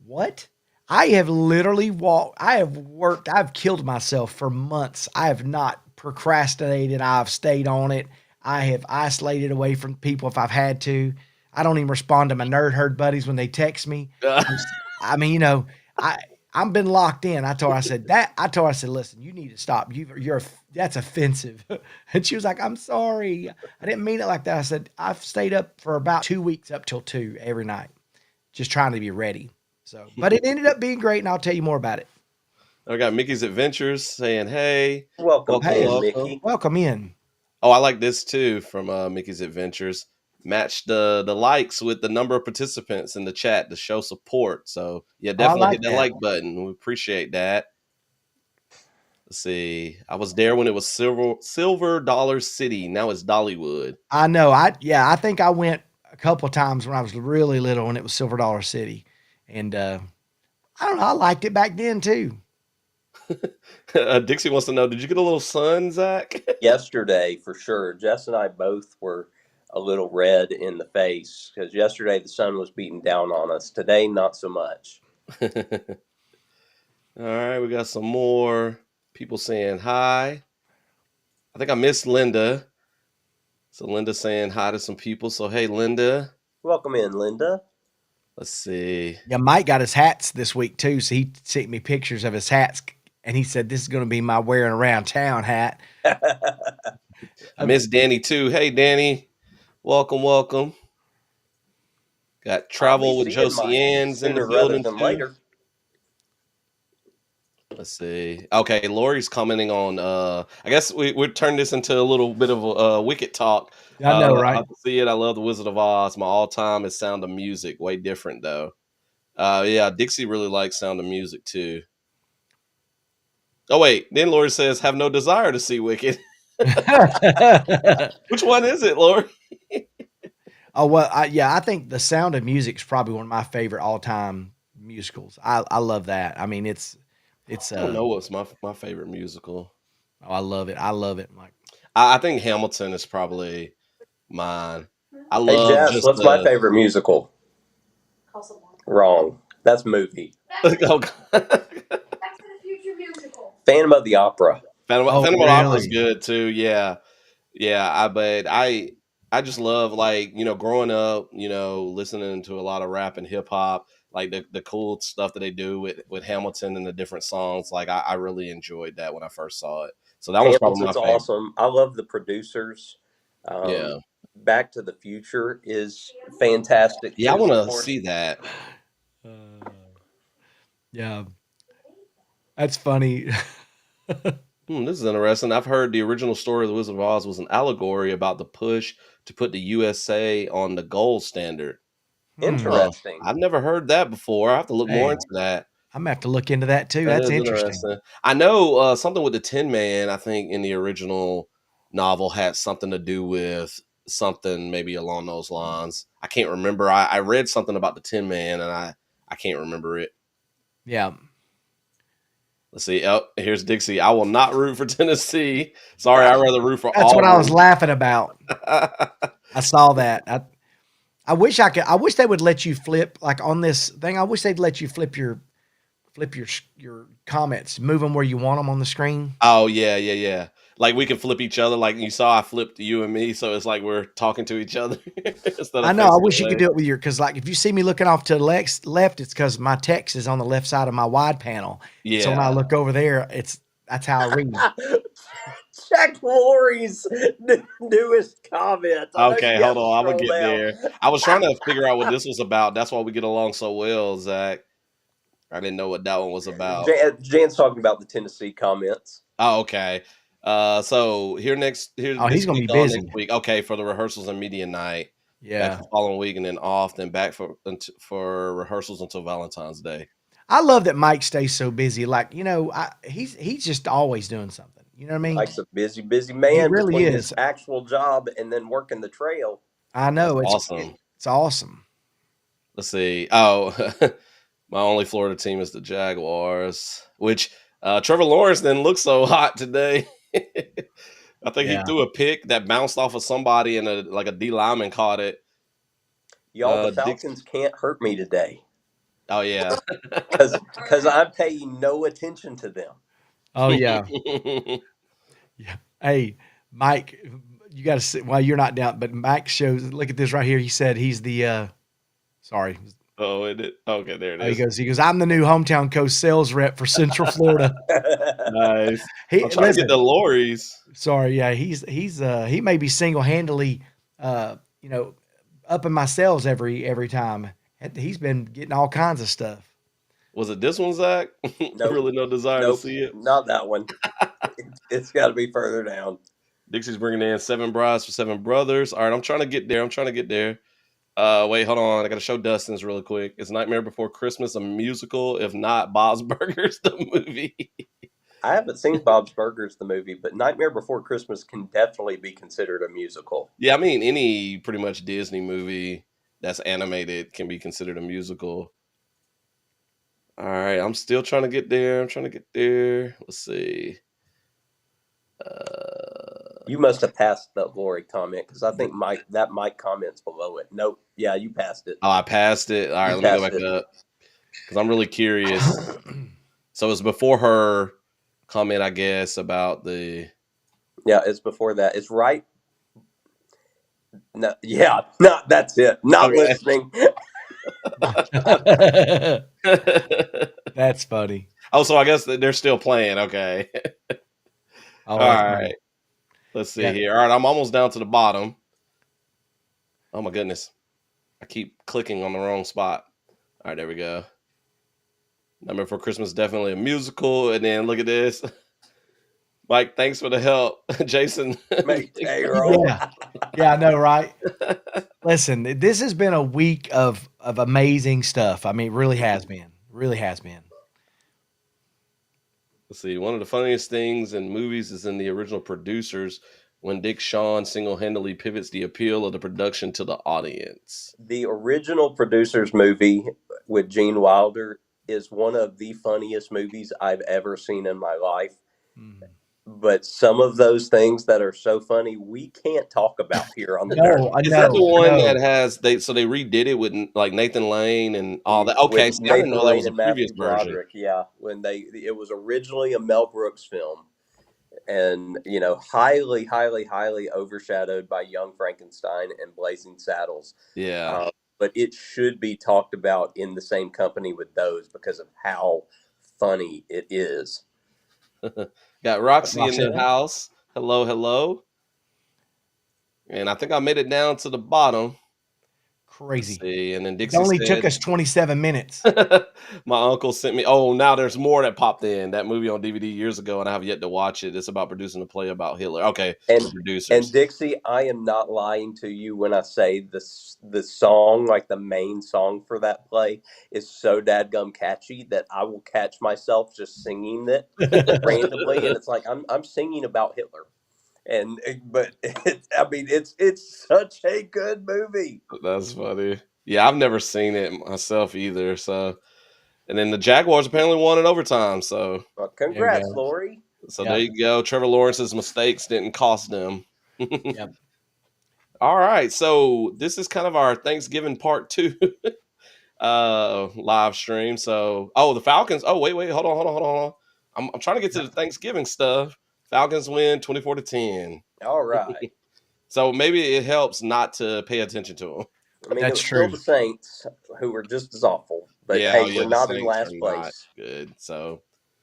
[SPEAKER 3] "What?" I have literally I've killed myself for months. I have not procrastinated. I've stayed on it. I have isolated away from people if I've had to. I don't even respond to my nerd herd buddies when they text me. I mean, I've been locked in. I told her, I said, "Listen, you need to stop. That's offensive." And she was like, "I'm sorry. I didn't mean it like that." I said, "I've stayed up for about 2 weeks up till 2 every night, just trying to be ready." So, but it ended up being great, and I'll tell you more about it.
[SPEAKER 2] I got Mickey's Adventures saying, "Hey,
[SPEAKER 4] Welcome,
[SPEAKER 2] Welcome,
[SPEAKER 4] in,
[SPEAKER 2] welcome.
[SPEAKER 4] Mickey.
[SPEAKER 3] Welcome in.
[SPEAKER 2] Oh, I like this too from Mickey's Adventures. match the likes with the number of participants in the chat to show support. So yeah,
[SPEAKER 3] Oh, I
[SPEAKER 2] definitely
[SPEAKER 3] like
[SPEAKER 2] hit that
[SPEAKER 3] that.
[SPEAKER 2] like button. We appreciate that. Let's see. I was there when it was Silver Dollar City. Now it's Dollywood.
[SPEAKER 3] I know. I think I went a couple of times when I was really little and it was Silver Dollar City. And I don't know, I liked it back then too.
[SPEAKER 2] Dixie wants to know, did you get a little sun, Zach?
[SPEAKER 4] Yesterday, for sure, Jess and I both were a little red in the face because yesterday the sun was beating down on us. Today, not so much.
[SPEAKER 2] All right, we got some more people saying hi. I think I missed Linda. So Linda saying hi to some people. So hey, Linda.
[SPEAKER 4] Welcome in, Linda.
[SPEAKER 2] Let's see.
[SPEAKER 3] Yeah, Mike got his hats this week too, so he sent me pictures of his hats, and he said this is going to be my wearing around town hat.
[SPEAKER 2] I miss Danny too. Hey, Danny. Welcome, welcome. Got Travel with Josie Ann's in the
[SPEAKER 4] sooner
[SPEAKER 2] building
[SPEAKER 4] rather than
[SPEAKER 2] too.
[SPEAKER 4] later.
[SPEAKER 2] Let's see. Okay, Lori's commenting on. I guess we'd turn this into a little bit of a Wicked talk.
[SPEAKER 3] I know, right?
[SPEAKER 2] I see it. I love the Wizard of Oz. My all-time is Sound of Music. Way different though. Yeah, Dixie really likes Sound of Music too. Oh wait, then Lori says, "Have no desire to see Wicked." Which one is it, Lori?
[SPEAKER 3] Oh well, I think The Sound of Music is probably one of my favorite all-time musicals. I love that. I mean, it's.
[SPEAKER 2] I don't know what's my favorite musical.
[SPEAKER 3] Oh, I love it. I love it, Mike.
[SPEAKER 2] I think Hamilton is probably mine. I
[SPEAKER 4] Hey,
[SPEAKER 2] love.
[SPEAKER 4] Jess, what's my favorite musical?
[SPEAKER 5] Casablanca.
[SPEAKER 4] Wrong. That's movie.
[SPEAKER 2] Oh,
[SPEAKER 5] Back to the Future musical.
[SPEAKER 4] Phantom of the Opera.
[SPEAKER 2] Phantom
[SPEAKER 3] Oh,
[SPEAKER 2] of the Opera is
[SPEAKER 3] really?
[SPEAKER 2] good too. Yeah, yeah. But I just love, like, growing up, listening to a lot of rap and hip hop, like the cool stuff that they do with Hamilton and the different songs. Like I really enjoyed that when I first saw it. So that was probably my
[SPEAKER 4] Hamilton's
[SPEAKER 2] favorite.
[SPEAKER 4] awesome. I love the producers.
[SPEAKER 2] Yeah.
[SPEAKER 4] Back to the Future is fantastic.
[SPEAKER 2] Yeah, I
[SPEAKER 4] too,
[SPEAKER 2] want
[SPEAKER 4] of
[SPEAKER 2] to
[SPEAKER 4] course.
[SPEAKER 2] see that.
[SPEAKER 3] Yeah, that's funny.
[SPEAKER 2] This is interesting. I've heard the original story of the Wizard of Oz was an allegory about the push to put the USA on the gold standard.
[SPEAKER 4] Interesting.
[SPEAKER 2] I've never heard that before. I have to look more
[SPEAKER 3] Hey.
[SPEAKER 2] into that.
[SPEAKER 3] I'm gonna have to look into that too.
[SPEAKER 2] That
[SPEAKER 3] That's
[SPEAKER 2] is
[SPEAKER 3] interesting.
[SPEAKER 2] I know something with the Tin Man, I think in the original novel had something to do with something maybe along those lines. I can't remember. I read something about the Tin Man and I can't remember it.
[SPEAKER 3] Yeah.
[SPEAKER 2] Let's see. Oh, here's Dixie. I will not root for Tennessee. Sorry, I'd rather root for
[SPEAKER 3] That's what I was
[SPEAKER 2] Auburn.
[SPEAKER 3] laughing about. I saw that. I wish I wish they would let you flip, like on this thing. I wish they'd let you flip your comments, move them where you want them on the screen.
[SPEAKER 2] Oh yeah. Like we can flip each other. Like you saw, I flipped you and me, so it's like we're talking to each other. Instead of
[SPEAKER 3] I know. I
[SPEAKER 2] facing
[SPEAKER 3] wish you
[SPEAKER 2] away.
[SPEAKER 3] could do it with your, because like if you see me looking off to the left, it's because my text is on the left side of my wide panel.
[SPEAKER 2] Yeah.
[SPEAKER 3] So when I look over there, that's how I read.
[SPEAKER 4] Check Lori's newest comment. I know
[SPEAKER 2] Okay,
[SPEAKER 4] you
[SPEAKER 2] hold
[SPEAKER 4] gotta
[SPEAKER 2] on. I'm gonna
[SPEAKER 4] scroll
[SPEAKER 2] get
[SPEAKER 4] down.
[SPEAKER 2] there. I was trying to figure out what this was about. That's why we get along so well, Zach. I didn't know what that one was about.
[SPEAKER 4] Jan's talking about the Tennessee comments.
[SPEAKER 2] Oh, okay. So here's
[SPEAKER 3] Oh, he's gonna be
[SPEAKER 2] on
[SPEAKER 3] busy.
[SPEAKER 2] next week. Okay, for the rehearsals and media night. Back
[SPEAKER 3] Yeah.
[SPEAKER 2] the following week and then off, then back for rehearsals until Valentine's Day.
[SPEAKER 3] I love that Mike stays so busy. Like, he's just always doing something. You know what I mean?
[SPEAKER 4] Mike's a busy man
[SPEAKER 3] really
[SPEAKER 4] between
[SPEAKER 3] is.
[SPEAKER 4] his actual job and then working the trail.
[SPEAKER 3] I know.
[SPEAKER 2] That's
[SPEAKER 3] It's
[SPEAKER 2] awesome.
[SPEAKER 3] It's awesome.
[SPEAKER 2] Let's see. Oh, my only Florida team is the Jaguars, which Trevor Lawrence didn't look so hot today. I think he
[SPEAKER 3] Yeah.
[SPEAKER 2] threw a pick that bounced off of somebody and a D lineman caught it.
[SPEAKER 4] Y'all, the
[SPEAKER 2] Dix-
[SPEAKER 4] Falcons can't hurt me today
[SPEAKER 2] Oh yeah.
[SPEAKER 4] because I'm paying no attention to them.
[SPEAKER 3] Oh yeah. Yeah. Hey, Mike, you got to see. Well, you're not down, but Mike shows. Look at this right here. He said he's the. Sorry.
[SPEAKER 2] Oh, it is. Okay, there it
[SPEAKER 3] Oh,
[SPEAKER 2] is.
[SPEAKER 3] he goes. I'm the new hometown coach sales rep for Central Florida.
[SPEAKER 2] Nice.
[SPEAKER 3] He
[SPEAKER 2] I'm trying to
[SPEAKER 3] listen,
[SPEAKER 2] get the Lorries.
[SPEAKER 3] sorry. Yeah, he may be single handedly, upping my sales every time. He's been getting all kinds of stuff.
[SPEAKER 2] Was it this one, Zach?
[SPEAKER 4] Nope.
[SPEAKER 2] Really no desire
[SPEAKER 4] Nope,
[SPEAKER 2] to see it.
[SPEAKER 4] not that one. It's got to be further down.
[SPEAKER 2] Dixie's bringing in Seven Brides for Seven Brothers. All right, I'm trying to get there. Wait, hold on. I got to show Dustin's really quick. Is Nightmare Before Christmas a musical? If not, Bob's Burgers the movie.
[SPEAKER 4] I haven't seen Bob's Burgers, the movie, but Nightmare Before Christmas can definitely be considered a musical.
[SPEAKER 2] Yeah, I mean, any pretty much Disney movie that's animated can be considered a musical. All right, I'm still trying to get there. Let's see.
[SPEAKER 4] You must have passed the Lori comment because I think that Mike comment's below it. Nope. Yeah, you passed it.
[SPEAKER 2] Oh, I passed it. All right,
[SPEAKER 4] You
[SPEAKER 2] let me go
[SPEAKER 4] passed
[SPEAKER 2] back
[SPEAKER 4] it.
[SPEAKER 2] up because I'm really curious. So it's before her comment, I guess, about the.
[SPEAKER 4] Yeah, it's before that. It's right. No, yeah, no, that's it. Not
[SPEAKER 2] Okay.
[SPEAKER 4] listening.
[SPEAKER 3] That's funny.
[SPEAKER 2] Oh, so I guess that they're still playing. Okay.
[SPEAKER 3] Oh,
[SPEAKER 2] All
[SPEAKER 3] that's funny.
[SPEAKER 2] right. Let's see
[SPEAKER 3] Yeah.
[SPEAKER 2] here. All right, I'm almost down to the bottom. Oh my goodness. I keep clicking on the wrong spot. All right, there we go. Nightmare Before Christmas, definitely a musical. And then look at this. Mike, thanks for the help. Jason.
[SPEAKER 4] Mate, hey, roll.
[SPEAKER 3] Yeah, I know, right? Listen, this has been a week of amazing stuff. I mean, it really has been. Really has been.
[SPEAKER 2] Let's see. One of the funniest things in movies is in the original producers when Dick Shawn single-handedly pivots the appeal of the production to the audience.
[SPEAKER 4] The original producers movie with Gene Wilder is one of the funniest movies I've ever seen in my life.
[SPEAKER 3] Mhm.
[SPEAKER 4] But some of those things that are so funny, we can't talk about here on the
[SPEAKER 3] No,
[SPEAKER 4] Nerd.
[SPEAKER 3] I
[SPEAKER 2] Is that the one
[SPEAKER 3] know.
[SPEAKER 2] that has they redid it with like Nathan Lane and all that? Okay,
[SPEAKER 4] With
[SPEAKER 2] see, I didn't
[SPEAKER 4] Nathan
[SPEAKER 2] know that
[SPEAKER 4] Lane
[SPEAKER 2] was a
[SPEAKER 4] and Matthew
[SPEAKER 2] previous version.
[SPEAKER 4] Broderick. Yeah, when it was originally a Mel Brooks film, and highly, highly, highly overshadowed by Young Frankenstein and Blazing Saddles.
[SPEAKER 2] Yeah.
[SPEAKER 4] But it should be talked about in the same company with those because of how funny it is.
[SPEAKER 2] Got Roxy in the
[SPEAKER 3] Roxy.
[SPEAKER 2] house. Hello, hello. And I think I made it down to the bottom.
[SPEAKER 3] Crazy.
[SPEAKER 2] Let's see, and then
[SPEAKER 3] It
[SPEAKER 2] Dixie
[SPEAKER 3] only
[SPEAKER 2] said,
[SPEAKER 3] took us 27 minutes.
[SPEAKER 2] my uncle sent me. Oh, now there's more that popped in. That movie on DVD years ago, and I have yet to watch it. It's about producing a play about Hitler. Okay,
[SPEAKER 4] And
[SPEAKER 2] producers.
[SPEAKER 4] And Dixie, I am not lying to you when I say the song, like the main song for that play, is so dadgum catchy that I will catch myself just singing it randomly, and it's like I'm singing about Hitler, but it's such a good movie.
[SPEAKER 2] That's funny. Yeah, I've never seen it myself either. So, and then the Jaguars apparently won in overtime. So,
[SPEAKER 4] Well, congrats,
[SPEAKER 3] go.
[SPEAKER 4] Lori.
[SPEAKER 2] so
[SPEAKER 3] Yeah.
[SPEAKER 2] there you go. Trevor Lawrence's mistakes didn't cost them.
[SPEAKER 3] Yep.
[SPEAKER 2] All right, so this is kind of our Thanksgiving part 2 live stream. So, the Falcons. Oh, wait, hold on. I'm trying to get to the Thanksgiving stuff. Falcons win 24-10.
[SPEAKER 4] All right.
[SPEAKER 2] So maybe it helps not to pay attention to them.
[SPEAKER 4] I mean,
[SPEAKER 3] That's
[SPEAKER 4] it was still
[SPEAKER 3] true.
[SPEAKER 4] the Saints who were just as awful, but hey, we're
[SPEAKER 2] the
[SPEAKER 4] not in
[SPEAKER 2] Saints
[SPEAKER 4] last
[SPEAKER 2] are
[SPEAKER 4] place.
[SPEAKER 2] not good. So,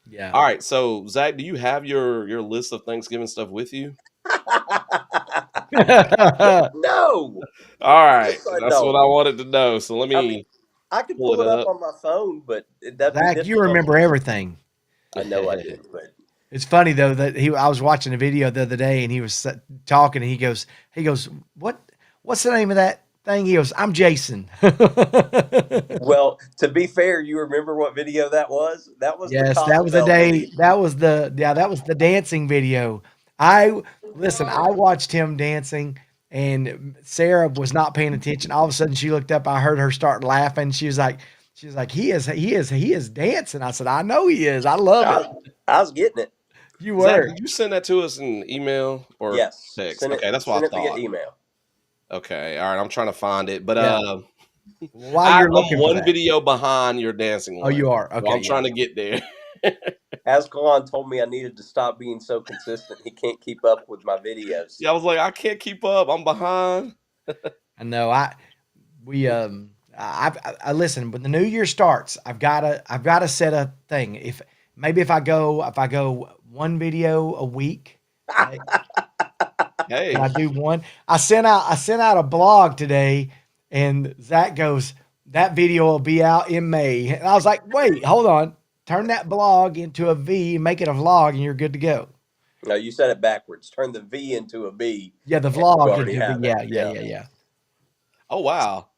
[SPEAKER 3] Yeah.
[SPEAKER 2] all right. So, Zach, do you have your list of Thanksgiving stuff with you?
[SPEAKER 4] No.
[SPEAKER 2] All right,
[SPEAKER 4] Yes, I
[SPEAKER 2] that's
[SPEAKER 4] don't.
[SPEAKER 2] what I wanted to know. So let me.
[SPEAKER 4] I mean, I could pull it up on my phone, but that'd be
[SPEAKER 3] Zach, you
[SPEAKER 4] difficult.
[SPEAKER 3] remember everything.
[SPEAKER 4] I know I do, but
[SPEAKER 3] It's funny though that I was watching a video the other day and he was talking and he goes, what's the name of that thing? He goes, I'm Jason.
[SPEAKER 4] well, to be fair, you remember what video that was? That was
[SPEAKER 3] Yes,
[SPEAKER 4] the
[SPEAKER 3] that was the
[SPEAKER 4] Cozumel
[SPEAKER 3] day.
[SPEAKER 4] video.
[SPEAKER 3] That was the dancing video. I watched him dancing and Sarah was not paying attention. All of a sudden she looked up. I heard her start laughing. She was like, he is dancing. I said, I know he is. I love it.
[SPEAKER 4] I was getting it.
[SPEAKER 3] You
[SPEAKER 2] Zach,
[SPEAKER 3] were.
[SPEAKER 2] did you send that to us in email or
[SPEAKER 4] Yes.
[SPEAKER 2] text?
[SPEAKER 4] Send
[SPEAKER 2] Okay, that's what I
[SPEAKER 4] it via
[SPEAKER 2] thought.
[SPEAKER 4] email.
[SPEAKER 2] Okay, all right. I'm trying to find it, but
[SPEAKER 3] Yeah. While you're looking
[SPEAKER 2] I'm
[SPEAKER 3] for
[SPEAKER 2] one
[SPEAKER 3] that.
[SPEAKER 2] video behind your dancing.
[SPEAKER 3] Oh, you are.
[SPEAKER 2] So
[SPEAKER 3] Okay.
[SPEAKER 2] I'm trying to get there.
[SPEAKER 4] Ascalon told me I needed to stop being so consistent. He can't keep up with my videos.
[SPEAKER 2] Yeah, I was like, I can't keep up. I'm behind.
[SPEAKER 3] I know. I listen. When the new year starts, I've got to set a thing. If I go one video a week,
[SPEAKER 2] Hey,
[SPEAKER 3] and I do one. I sent out a blog today, and Zach goes, that video will be out in May. And I was like, wait, hold on. Turn that blog into a V, make it a vlog, and you're good to go.
[SPEAKER 4] No, you said it backwards. Turn the V into a B.
[SPEAKER 3] Yeah, the
[SPEAKER 4] And you
[SPEAKER 3] vlog
[SPEAKER 4] already
[SPEAKER 3] into the
[SPEAKER 4] have it.
[SPEAKER 3] yeah.
[SPEAKER 2] Oh wow.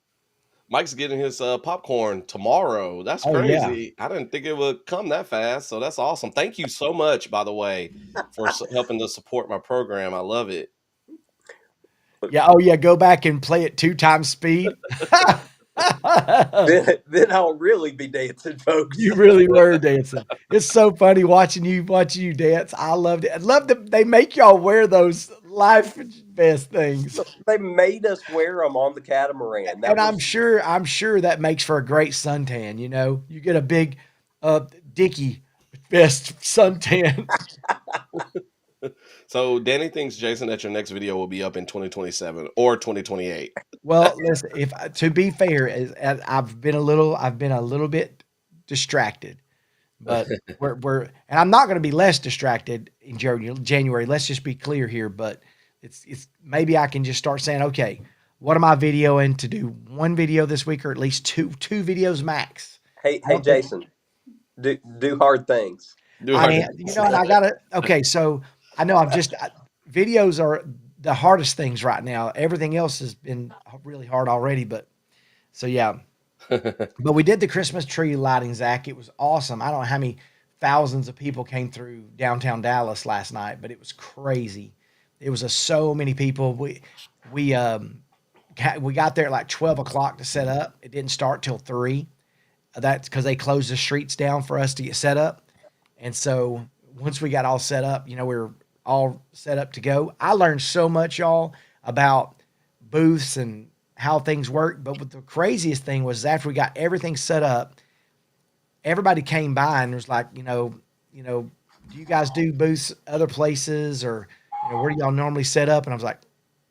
[SPEAKER 2] Mike's getting his popcorn tomorrow. That's
[SPEAKER 3] Oh yeah.
[SPEAKER 2] crazy. I didn't think it would come that fast. So that's awesome. Thank you so much, by the way, for helping to support my program. I love it.
[SPEAKER 3] Yeah. Oh yeah. Go back and play it 2 times speed.
[SPEAKER 4] Then I'll really be dancing, folks.
[SPEAKER 3] You really were dancing. It's so funny watching you dance. I loved it. I love that they make y'all wear those life vest things.
[SPEAKER 4] They made us wear them on the catamaran.
[SPEAKER 3] And I'm sure that makes for a great suntan. You know, you get a big Dickie vest suntan.
[SPEAKER 2] So Danny thinks, Jason, that your next video will be up in 2027 or 2028.
[SPEAKER 3] Well, listen, if to be fair, I've been a little bit distracted, but and I'm not going to be less distracted in January. Let's just be clear here, but it's maybe I can just start saying, okay, what am I videoing to do? One video this week, or at least two videos max.
[SPEAKER 4] Hey, Jason, do hard things.
[SPEAKER 3] And I gotta. Okay, so I know videos are the hardest things right now. Everything else has been really hard already, but so yeah. But we did the Christmas tree lighting, Zach. It was awesome. I don't know how many thousands of people came through downtown Dallas last night, but it was crazy. It was so many people. We got there at like 12 o'clock to set up. It didn't start till 3. That's because they closed the streets down for us to get set up. And so once we got all set up, we were all set up to go. I learned so much, y'all, about booths and how things work. But what the craziest thing was after we got everything set up, everybody came by and was like, do you guys do booths other places, or where do y'all normally set up? And I was like,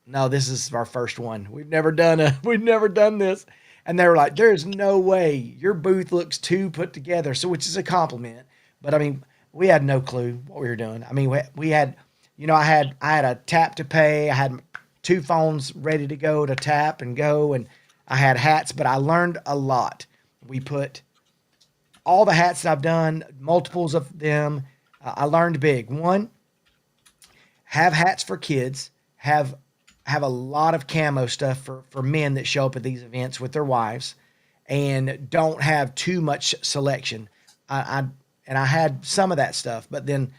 [SPEAKER 3] no, this is our first one. We've never done this. And they were like, there's no way, your booth looks too put together. So, which is a compliment. But I mean, we had no clue what we were doing. I mean, we had, I had a tap to pay. I had 2 phones ready to go to tap and go. And I had hats, but I learned a lot. We put all the hats that I've done, multiples of them. I learned big. One, have hats for kids, have a lot of camo stuff for men that show up at these events with their wives, and don't have too much selection. I had some of that stuff, but then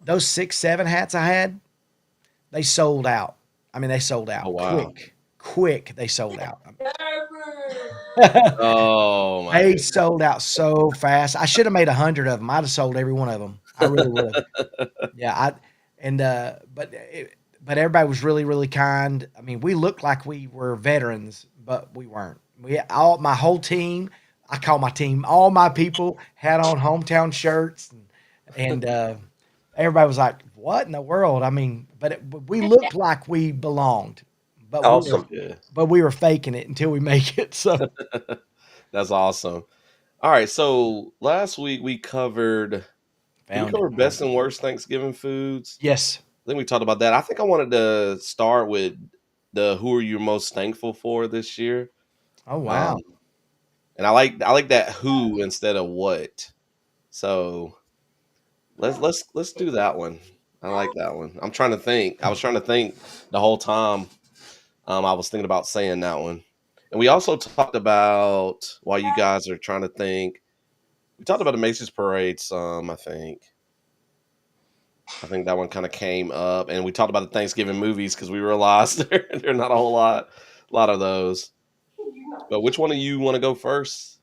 [SPEAKER 3] those 6, 7 hats I had, they sold out. I mean, they sold out.
[SPEAKER 2] Oh, wow.
[SPEAKER 3] Quick, they sold out.
[SPEAKER 2] Oh my!
[SPEAKER 3] They sold out so fast. I should have made 100 of them. I'd have sold every one of them. I really would have. Yeah, but everybody was really, really kind. I mean, we looked like we were veterans, but we weren't. My whole team. I call my team. All my people had on hometown shirts, and everybody was like, "What in the world?" I mean, but we looked like we belonged. But
[SPEAKER 4] Awesome.
[SPEAKER 3] we were faking it until we make it. So
[SPEAKER 2] that's awesome. All right, so last week we covered best and worst Thanksgiving foods.
[SPEAKER 3] Yes,
[SPEAKER 2] I think we talked about that. I think I wanted to start with who are you most thankful for this year.
[SPEAKER 3] Oh wow.
[SPEAKER 2] And I like that who instead of what. So let's do that one. I like that one. I'm trying to think. I was trying to think the whole time. I was thinking about saying that one. And we also talked about, while you guys are trying to think, we talked about the Macy's parade some, I think. I think that one kind of came up. And we talked about the Thanksgiving movies because we realized there are not a lot of those. But which one of you want to go first?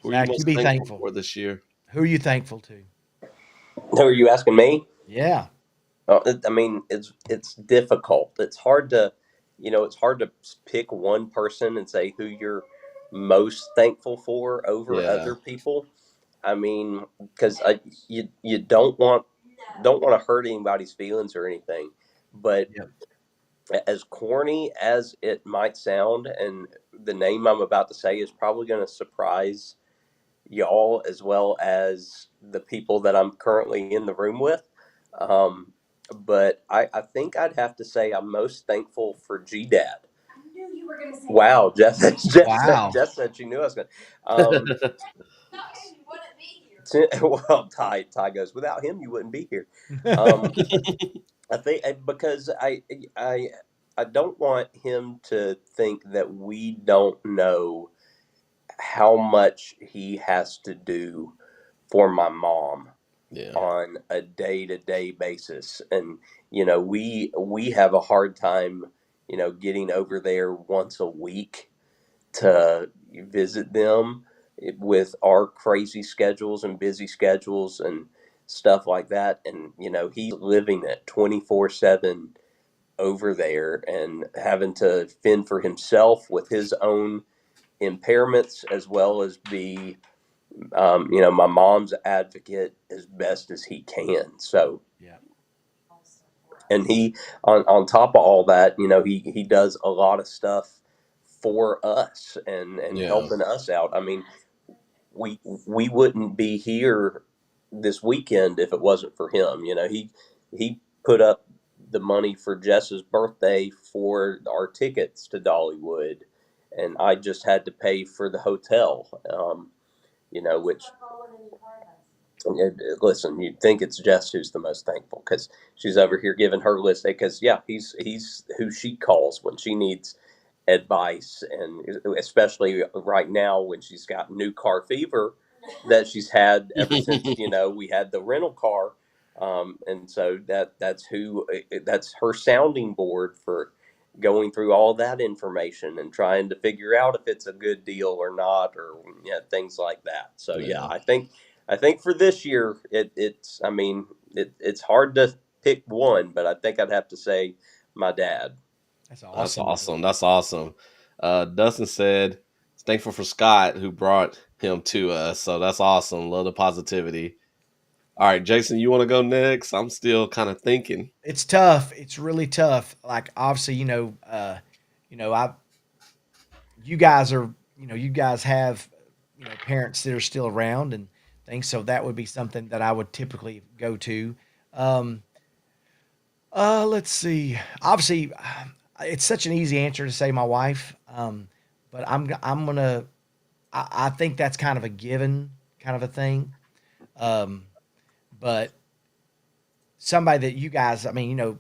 [SPEAKER 2] Who are you most thankful for this year?
[SPEAKER 3] Who are you thankful to?
[SPEAKER 4] Who are you asking me?
[SPEAKER 3] Yeah.
[SPEAKER 4] I mean, it's difficult. It's hard to, pick one person and say who you're most thankful for over other people. I mean, because you don't want to hurt anybody's feelings or anything, but as corny as it might sound, and the name I'm about to say is probably going to surprise y'all as well as the people that I'm currently in the room with. But I think I'd have to say I'm most thankful for G-Dad.
[SPEAKER 5] I knew you were going to say
[SPEAKER 4] Wow, Jess
[SPEAKER 3] Wow.
[SPEAKER 4] said she knew I was going to.
[SPEAKER 5] that. You wouldn't be here.
[SPEAKER 4] Well, Ty goes, without him, you wouldn't be here. Um, I think because I I don't want him to think that we don't know how much he has to do for my mom
[SPEAKER 2] Yeah.
[SPEAKER 4] on a day-to-day basis. And we have a hard time getting over there once a week to visit them with our crazy schedules and busy schedules and stuff like that. And he's living it 24/7 over there and having to fend for himself with his own impairments, as well as be my mom's advocate as best as he can. So,
[SPEAKER 3] Yeah.
[SPEAKER 4] and he, on top of all that, he does a lot of stuff for us and
[SPEAKER 2] Yeah.
[SPEAKER 4] helping us out. I mean, we wouldn't be here this weekend if it wasn't for him. He put up the money for Jess's birthday for our tickets to Dollywood, and I just had to pay for the hotel. Which, listen, you'd think it's Jess who's the most thankful because she's over here giving her list. Because yeah, he's who she calls when she needs advice, and especially right now when she's got new car fever that she's had ever since we had the rental car. And so that's her sounding board for going through all that information and trying to figure out if it's a good deal or not, or things like that. So yeah,
[SPEAKER 2] Yeah.
[SPEAKER 4] I think for this year it's I mean it's hard to pick one, but I think I'd have to say my dad.
[SPEAKER 3] That's
[SPEAKER 2] That's
[SPEAKER 3] awesome.
[SPEAKER 2] awesome. That's awesome. Dustin said, thankful for Scott who brought him to us. So that's awesome. Love the positivity. All right, Jason, you want to go next? I'm still kind of thinking.
[SPEAKER 3] It's tough. It's really tough. Like obviously, I you guys are, you guys have, parents that are still around and things. So that would be something that I would typically go to. Um, let's see. Obviously, it's such an easy answer to say my wife. But I'm gonna. I think that's kind of a given, kind of a thing. Um, but somebody that you guys, I mean,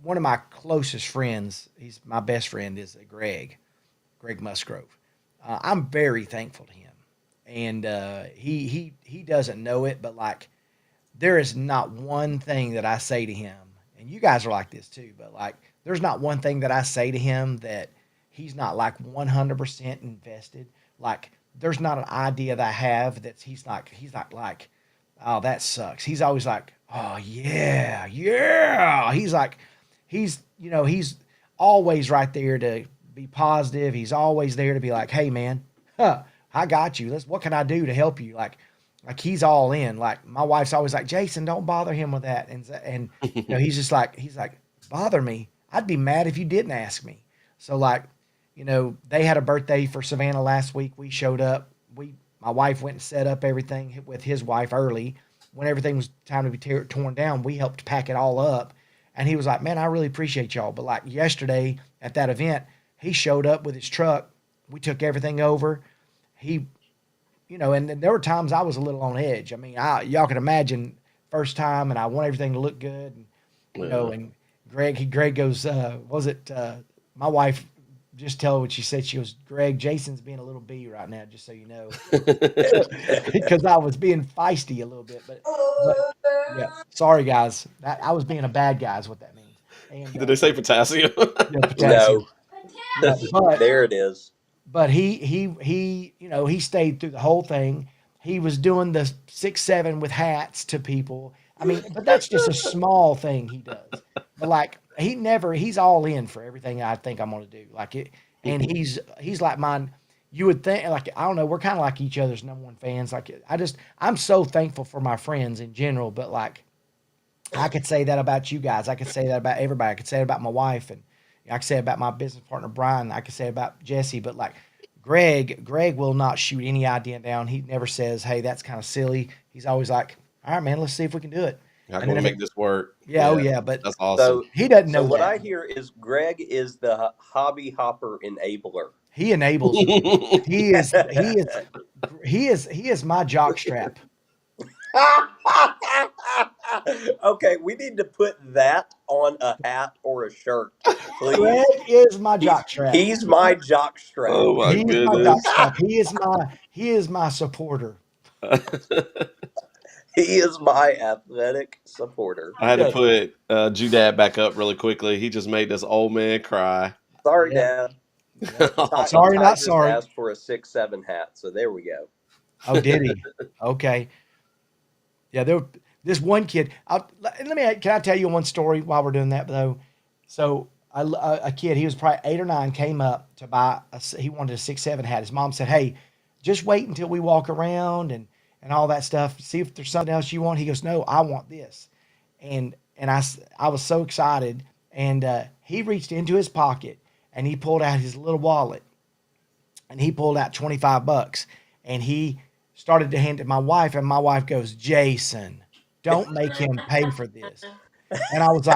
[SPEAKER 3] one of my closest friends, he's my best friend, is Greg Musgrove. I'm very thankful to him, and he doesn't know it, but like there is not one thing that I say to him, and you guys are like this too, but like there's not one thing that I say to him that he's not like 100% invested. Like there's not an idea that I have that he's not like, oh, that sucks. He's always like, oh yeah, yeah. He's always right there to be positive. He's always there to be like, hey man, I got you. What can I do to help you? Like he's all in. Like my wife's always like, Jason, don't bother him with that. And he's like, bother me. I'd be mad if you didn't ask me. So like, they had a birthday for Savannah last week. We showed up. My wife went and set up everything with his wife early. When everything was time to be torn down, we helped pack it all up. And he was like, man, I really appreciate y'all. But like yesterday at that event, he showed up with his truck. We took everything over. He, and then there were times I was a little on edge. I mean, y'all can imagine first time, and I want everything to look good. And,
[SPEAKER 2] Yeah.
[SPEAKER 3] and Greg goes, my wife just tell what she said. She goes, Greg, Jason's being a little bee right now, just so you know, because I was being feisty a little bit. But yeah, sorry guys, I was being a bad guy is what that means. And
[SPEAKER 2] Did they say potassium?
[SPEAKER 3] potassium.
[SPEAKER 4] No,
[SPEAKER 3] Yeah, but
[SPEAKER 4] there it is.
[SPEAKER 3] he stayed through the whole thing. He was doing the 6-7 with hats to people. I mean, but that's just a small thing he does. But like he's all in for everything I think I'm gonna do. Like it, and he's like mine. You would think like I don't know. We're kind of like each other's number one fans. Like I'm so thankful for my friends in general. But like I could say that about you guys. I could say that about everybody. I could say it about my wife, and I could say it about my business partner Brian. I could say it about Jesse. But like Greg will not shoot any idea down. He never says, "Hey, that's kind of silly." He's always like, "All right, man, let's see if we can do it."
[SPEAKER 2] How
[SPEAKER 3] And
[SPEAKER 2] can we
[SPEAKER 3] then
[SPEAKER 2] make this work?
[SPEAKER 3] yeah, oh yeah, but
[SPEAKER 2] That's awesome.
[SPEAKER 4] So,
[SPEAKER 3] he doesn't
[SPEAKER 4] so
[SPEAKER 3] know
[SPEAKER 4] what
[SPEAKER 3] that.
[SPEAKER 4] I hear is Greg is the hobby hopper enabler.
[SPEAKER 3] He enables. He is He is my jock strap.
[SPEAKER 4] Okay, we need to put that on a hat or a shirt, please.
[SPEAKER 3] Greg is my jock strap.
[SPEAKER 4] He's my jock strap.
[SPEAKER 2] Oh my
[SPEAKER 3] He is my
[SPEAKER 2] goodness.
[SPEAKER 3] jock strap. He is my supporter.
[SPEAKER 4] He is my athletic supporter.
[SPEAKER 2] I had to
[SPEAKER 3] Yeah.
[SPEAKER 2] put Judad back up really quickly. He just made this old man cry.
[SPEAKER 4] Sorry,
[SPEAKER 3] Yeah.
[SPEAKER 4] Dad. Ty,
[SPEAKER 3] Sorry,
[SPEAKER 4] Ty
[SPEAKER 3] not
[SPEAKER 4] just
[SPEAKER 3] sorry.
[SPEAKER 4] asked for a 6'7" hat, so there we go.
[SPEAKER 3] Oh, did he? Okay. Yeah, this one kid. Can I tell you one story while we're doing that though? So a kid, he was probably 8 or 9, came up to buy. He wanted a 6'7" hat. His mom said, "Hey, just wait until we walk around and all that stuff. See if there's something else you want." He goes, "No, I want this." And I was so excited, and he reached into his pocket and he pulled out his little wallet, and he pulled out $25, and he started to hand it to my wife, and my wife goes, "Jason, don't make him pay for this." And I was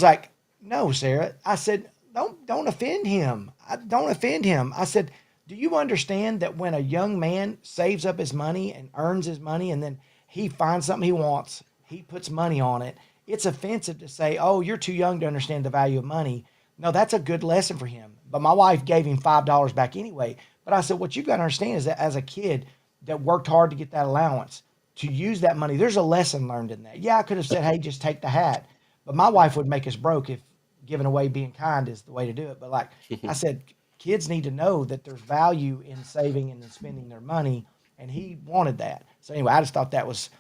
[SPEAKER 3] like, "No, Sarah." I said, don't offend him. Don't offend him. I said, "Do you understand that when a young man saves up his money and earns his money, and then he finds something he wants, he puts money on it, it's offensive to say, 'Oh, you're too young to understand the value of money.'" No, that's a good lesson for him. But my wife gave him $5 back anyway. But I said, what you've got to understand is that as a kid that worked hard to get that allowance, to use that money, there's a lesson learned in that. Yeah, I could have said, "Hey, just take the hat." But my wife would make us broke if giving away being kind is the way to do it. But like I said, kids need to know that there's value in saving and in spending their money. And he wanted that. So anyway, I just thought it was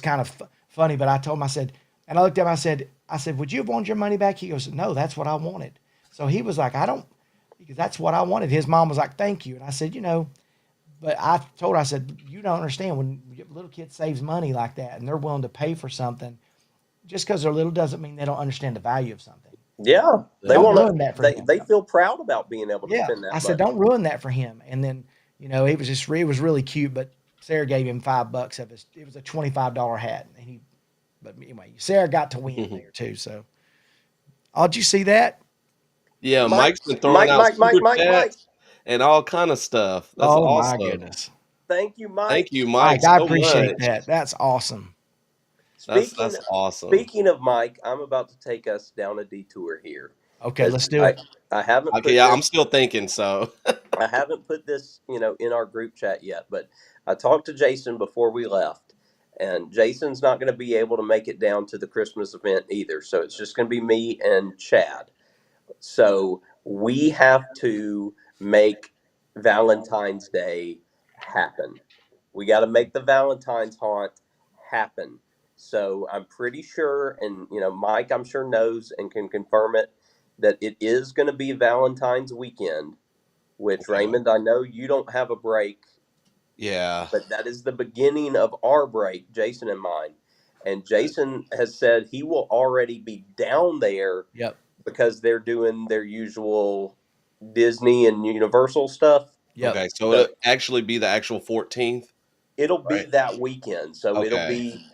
[SPEAKER 3] kind of funny. But I told him, I said, and I looked at him, I said, "Would you have wanted your money back?" He goes, "No, that's what I wanted." So he was like, because that's what I wanted. His mom was like, "Thank you." And I said, but I told her, I said, "You don't understand when a little kid saves money like that and they're willing to pay for something, just because they're little doesn't mean they don't understand the value of something."
[SPEAKER 4] Yeah, they
[SPEAKER 3] Don't
[SPEAKER 4] want
[SPEAKER 3] ruin that for
[SPEAKER 4] to.
[SPEAKER 3] him.
[SPEAKER 4] They feel proud about being able to
[SPEAKER 3] Yeah.
[SPEAKER 4] spend that
[SPEAKER 3] I said,
[SPEAKER 4] money.
[SPEAKER 3] don't ruin that for him. And then, it was really cute, but Sarah gave him $5 of his, it was a $25 hat. But anyway, Sarah got to win there too. So, oh, did you see that?
[SPEAKER 2] Yeah,
[SPEAKER 4] Mike,
[SPEAKER 2] Mike's been throwing out
[SPEAKER 4] Mike,
[SPEAKER 2] super chats and all kind of stuff. That's
[SPEAKER 3] Oh my
[SPEAKER 2] awesome.
[SPEAKER 3] goodness.
[SPEAKER 4] Thank you, Mike.
[SPEAKER 2] Thank you, Mike,
[SPEAKER 3] Mike, I
[SPEAKER 2] so
[SPEAKER 3] appreciate
[SPEAKER 2] much.
[SPEAKER 3] that. That's awesome.
[SPEAKER 4] Speaking
[SPEAKER 2] That's awesome.
[SPEAKER 4] speaking of Mike, I'm about to take us down a detour here.
[SPEAKER 3] Okay, let's do it.
[SPEAKER 4] I haven't put
[SPEAKER 2] Okay, yeah,
[SPEAKER 4] this,
[SPEAKER 2] I'm still thinking. So
[SPEAKER 4] I haven't put this, in our group chat yet, but I talked to Jason before we left, and Jason's not going to be able to make it down to the Christmas event either. So it's just going to be me and Chad. So we have to make Valentine's Day happen. We got to make the Valentine's haunt happen. So I'm pretty sure, and Mike, I'm sure knows and can confirm it, that it is going to be Valentine's weekend. Which
[SPEAKER 2] Okay.
[SPEAKER 4] Raymond, I know you don't have a break,
[SPEAKER 2] yeah,
[SPEAKER 4] but that is the beginning of our break, Jason and mine. And Jason has said he will already be down there
[SPEAKER 3] Yep.
[SPEAKER 4] because they're doing their usual Disney and Universal stuff.
[SPEAKER 3] Yep.
[SPEAKER 2] okay. So it'll actually be the actual 14th.
[SPEAKER 4] It'll be
[SPEAKER 2] Right.
[SPEAKER 4] that weekend. So it'll
[SPEAKER 2] Okay.
[SPEAKER 4] be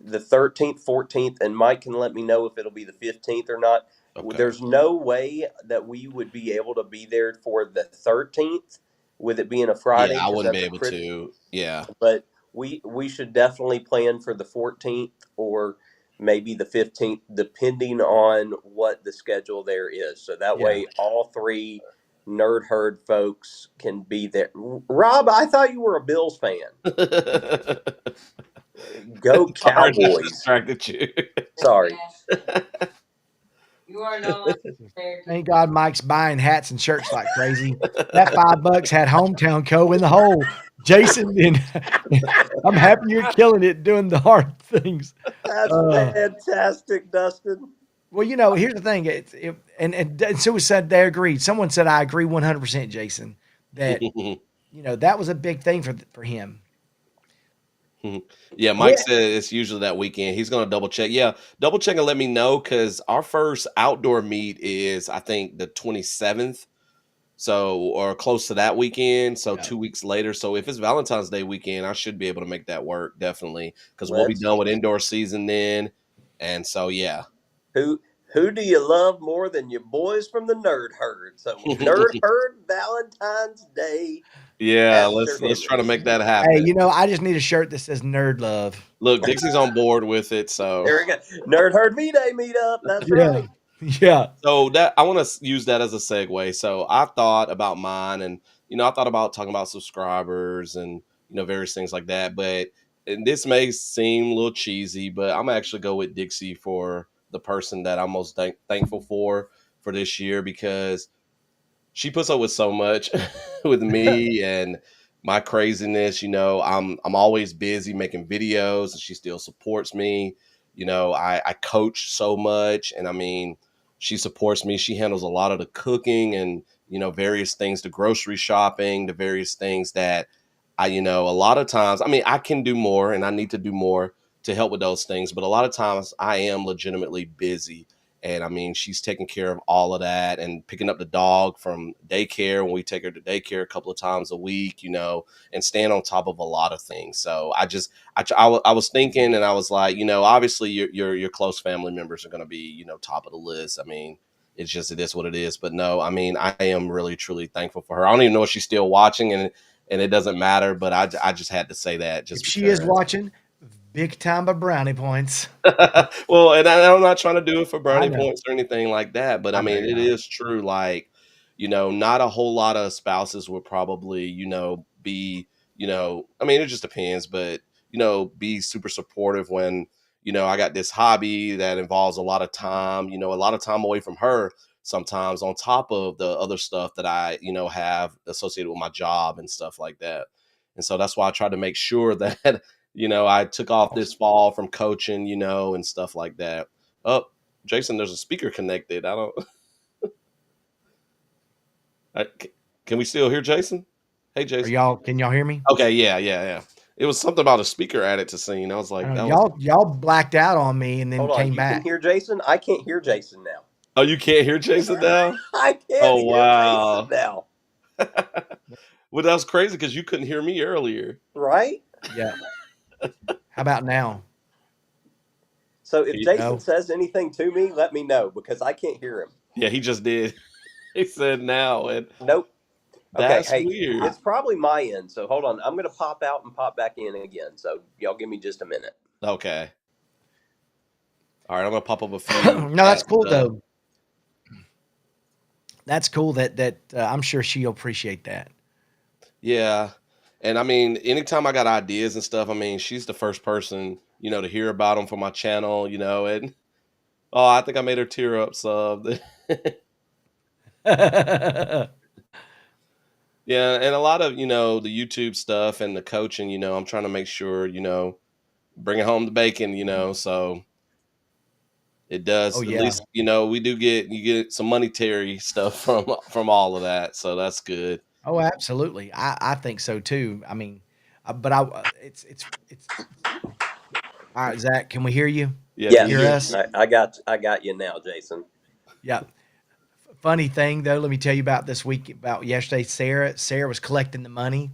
[SPEAKER 4] the 13th, 14th, and Mike can let me know if it'll be the 15th or not.
[SPEAKER 2] Okay.
[SPEAKER 4] There's no way that we would be able to be there for the 13th with it being a Friday.
[SPEAKER 2] Yeah, I
[SPEAKER 4] 'cause
[SPEAKER 2] wouldn't be
[SPEAKER 4] that's a
[SPEAKER 2] able
[SPEAKER 4] Chris-
[SPEAKER 2] to. Yeah.
[SPEAKER 4] But we should definitely plan for the 14th or maybe the 15th, depending on what the schedule there is. So that
[SPEAKER 3] Yeah.
[SPEAKER 4] way, all three Nerd Herd folks can be there. Rob, I thought you were a Bills fan. Go
[SPEAKER 2] Sorry, I
[SPEAKER 4] Cowboys!
[SPEAKER 2] distracted you.
[SPEAKER 4] Sorry.
[SPEAKER 6] You are not there.
[SPEAKER 3] Thank God Mike's buying hats and shirts like crazy. That $5 had Hometown Co. in the hole. Jason, and I'm happy you're killing it doing the hard things.
[SPEAKER 4] That's fantastic, Dustin.
[SPEAKER 3] Well, here's the thing. And so we said they agreed. Someone said, I agree 100%, Jason, that, that was a big thing for him.
[SPEAKER 2] Yeah, Mike said it's usually that weekend. He's going to double check. Yeah, double check and let me know because our first outdoor meet is, I think, the 27th. So, or close to that weekend. So, 2 weeks later. So, if it's Valentine's Day weekend, I should be able to make that work, definitely, because we'll be done with indoor season then. And so, yeah.
[SPEAKER 4] Who Who do you love more than your boys from the Nerd Herd? So Nerd Herd Valentine's Day,
[SPEAKER 2] Yeah,
[SPEAKER 4] Pastor
[SPEAKER 2] let's try to
[SPEAKER 4] Henry.
[SPEAKER 2] make that
[SPEAKER 3] Hey,
[SPEAKER 2] happen.
[SPEAKER 3] you know, I just need a shirt that says "Nerd Love."
[SPEAKER 2] Look, Dixie's on board with it, so
[SPEAKER 4] There we go. Nerd Herd V-Day meetup. That's
[SPEAKER 3] Yeah,
[SPEAKER 4] right.
[SPEAKER 3] yeah.
[SPEAKER 2] that I want to use that as a segue. So I thought about mine, and I thought about talking about subscribers and various things like that. But and this may seem a little cheesy, but I'm gonna actually go with Dixie for the person that I'm most thankful for this year, because she puts up with so much with me and my craziness. I'm always busy making videos, and she still supports me. I coach so much, and I mean, she supports me. She handles a lot of the cooking and various things, the grocery shopping, the various things that a lot of times, I mean, I can do more and I need to do more to help with those things, but a lot of times I am legitimately busy. And I mean, she's taking care of all of that and picking up the dog from daycare when we take her to daycare a couple of times a week, and staying on top of a lot of things. So I was thinking, and I was like, obviously your close family members are going to be, top of the list. I mean, it is what it is. But no, I mean, I am really, truly thankful for her. I don't even know if she's still watching, and it doesn't matter, but I just had to say that just
[SPEAKER 3] If she is
[SPEAKER 2] because.
[SPEAKER 3] watching, big time by brownie points.
[SPEAKER 2] Well, and I'm not trying to do it for
[SPEAKER 3] I
[SPEAKER 2] brownie
[SPEAKER 3] know.
[SPEAKER 2] points or anything like that, but I
[SPEAKER 3] I know
[SPEAKER 2] mean,
[SPEAKER 3] you're
[SPEAKER 2] it
[SPEAKER 3] not.
[SPEAKER 2] is true. Like, not a whole lot of spouses would probably, be, I mean, it just depends, but, be super supportive when, I got this hobby that involves a lot of time, a lot of time away from her sometimes, on top of the other stuff that I, have associated with my job and stuff like that. And so that's why I try to make sure that I took off this fall from coaching, and stuff like that. Oh, Jason, there's a speaker connected. I don't. Can we still hear Jason? Hey,
[SPEAKER 3] Are
[SPEAKER 2] Jason.
[SPEAKER 3] y'all? Can y'all hear me?
[SPEAKER 2] Okay, yeah. It was something about a speaker added to scene. I was
[SPEAKER 3] I
[SPEAKER 2] like,
[SPEAKER 3] don't know.
[SPEAKER 2] that was.
[SPEAKER 3] Y'all blacked out on me and then
[SPEAKER 4] Hold on.
[SPEAKER 3] came
[SPEAKER 4] You can
[SPEAKER 3] back.
[SPEAKER 4] hear Jason? I can't hear Jason now.
[SPEAKER 2] Oh, you can't hear Jason now?
[SPEAKER 4] I can't
[SPEAKER 2] Oh,
[SPEAKER 4] hear Jason
[SPEAKER 2] wow.
[SPEAKER 4] now.
[SPEAKER 2] Well, that was crazy because you couldn't hear me earlier.
[SPEAKER 4] Right?
[SPEAKER 3] Yeah. How about now?
[SPEAKER 4] So if Jason
[SPEAKER 3] No.
[SPEAKER 4] says anything to me, let me know because I can't hear him.
[SPEAKER 2] Yeah, he just did. He said now, and
[SPEAKER 4] Nope. Okay,
[SPEAKER 2] that's
[SPEAKER 4] hey,
[SPEAKER 2] weird.
[SPEAKER 4] it's probably my end. So hold on. I'm going to pop out and pop back in again. So y'all give me just a minute.
[SPEAKER 2] Okay. All right, I'm gonna pop up a few.
[SPEAKER 3] No, that's
[SPEAKER 2] at
[SPEAKER 3] cool
[SPEAKER 2] the
[SPEAKER 3] though. That's cool. That I'm sure she'll appreciate that.
[SPEAKER 2] Yeah. And I mean, anytime I got ideas and stuff, I mean, she's the first person, to hear about them for my channel, and oh, I think I made her tear up. So yeah, and a lot of, the YouTube stuff and the coaching, I'm trying to make sure, bringing home the bacon, so it
[SPEAKER 3] Oh
[SPEAKER 2] does, at
[SPEAKER 3] yeah.
[SPEAKER 2] least, we do you get some monetary stuff from all of that. So that's good.
[SPEAKER 3] Oh, absolutely. I think so too. I mean, but it's all right, Zach. Can we hear you?
[SPEAKER 2] Yeah, can you
[SPEAKER 4] Yes,
[SPEAKER 3] Hear
[SPEAKER 2] hear?
[SPEAKER 3] us?
[SPEAKER 4] I got you now, Jason.
[SPEAKER 3] Yeah. Funny thing though, let me tell you about this week about yesterday. Sarah was collecting the money,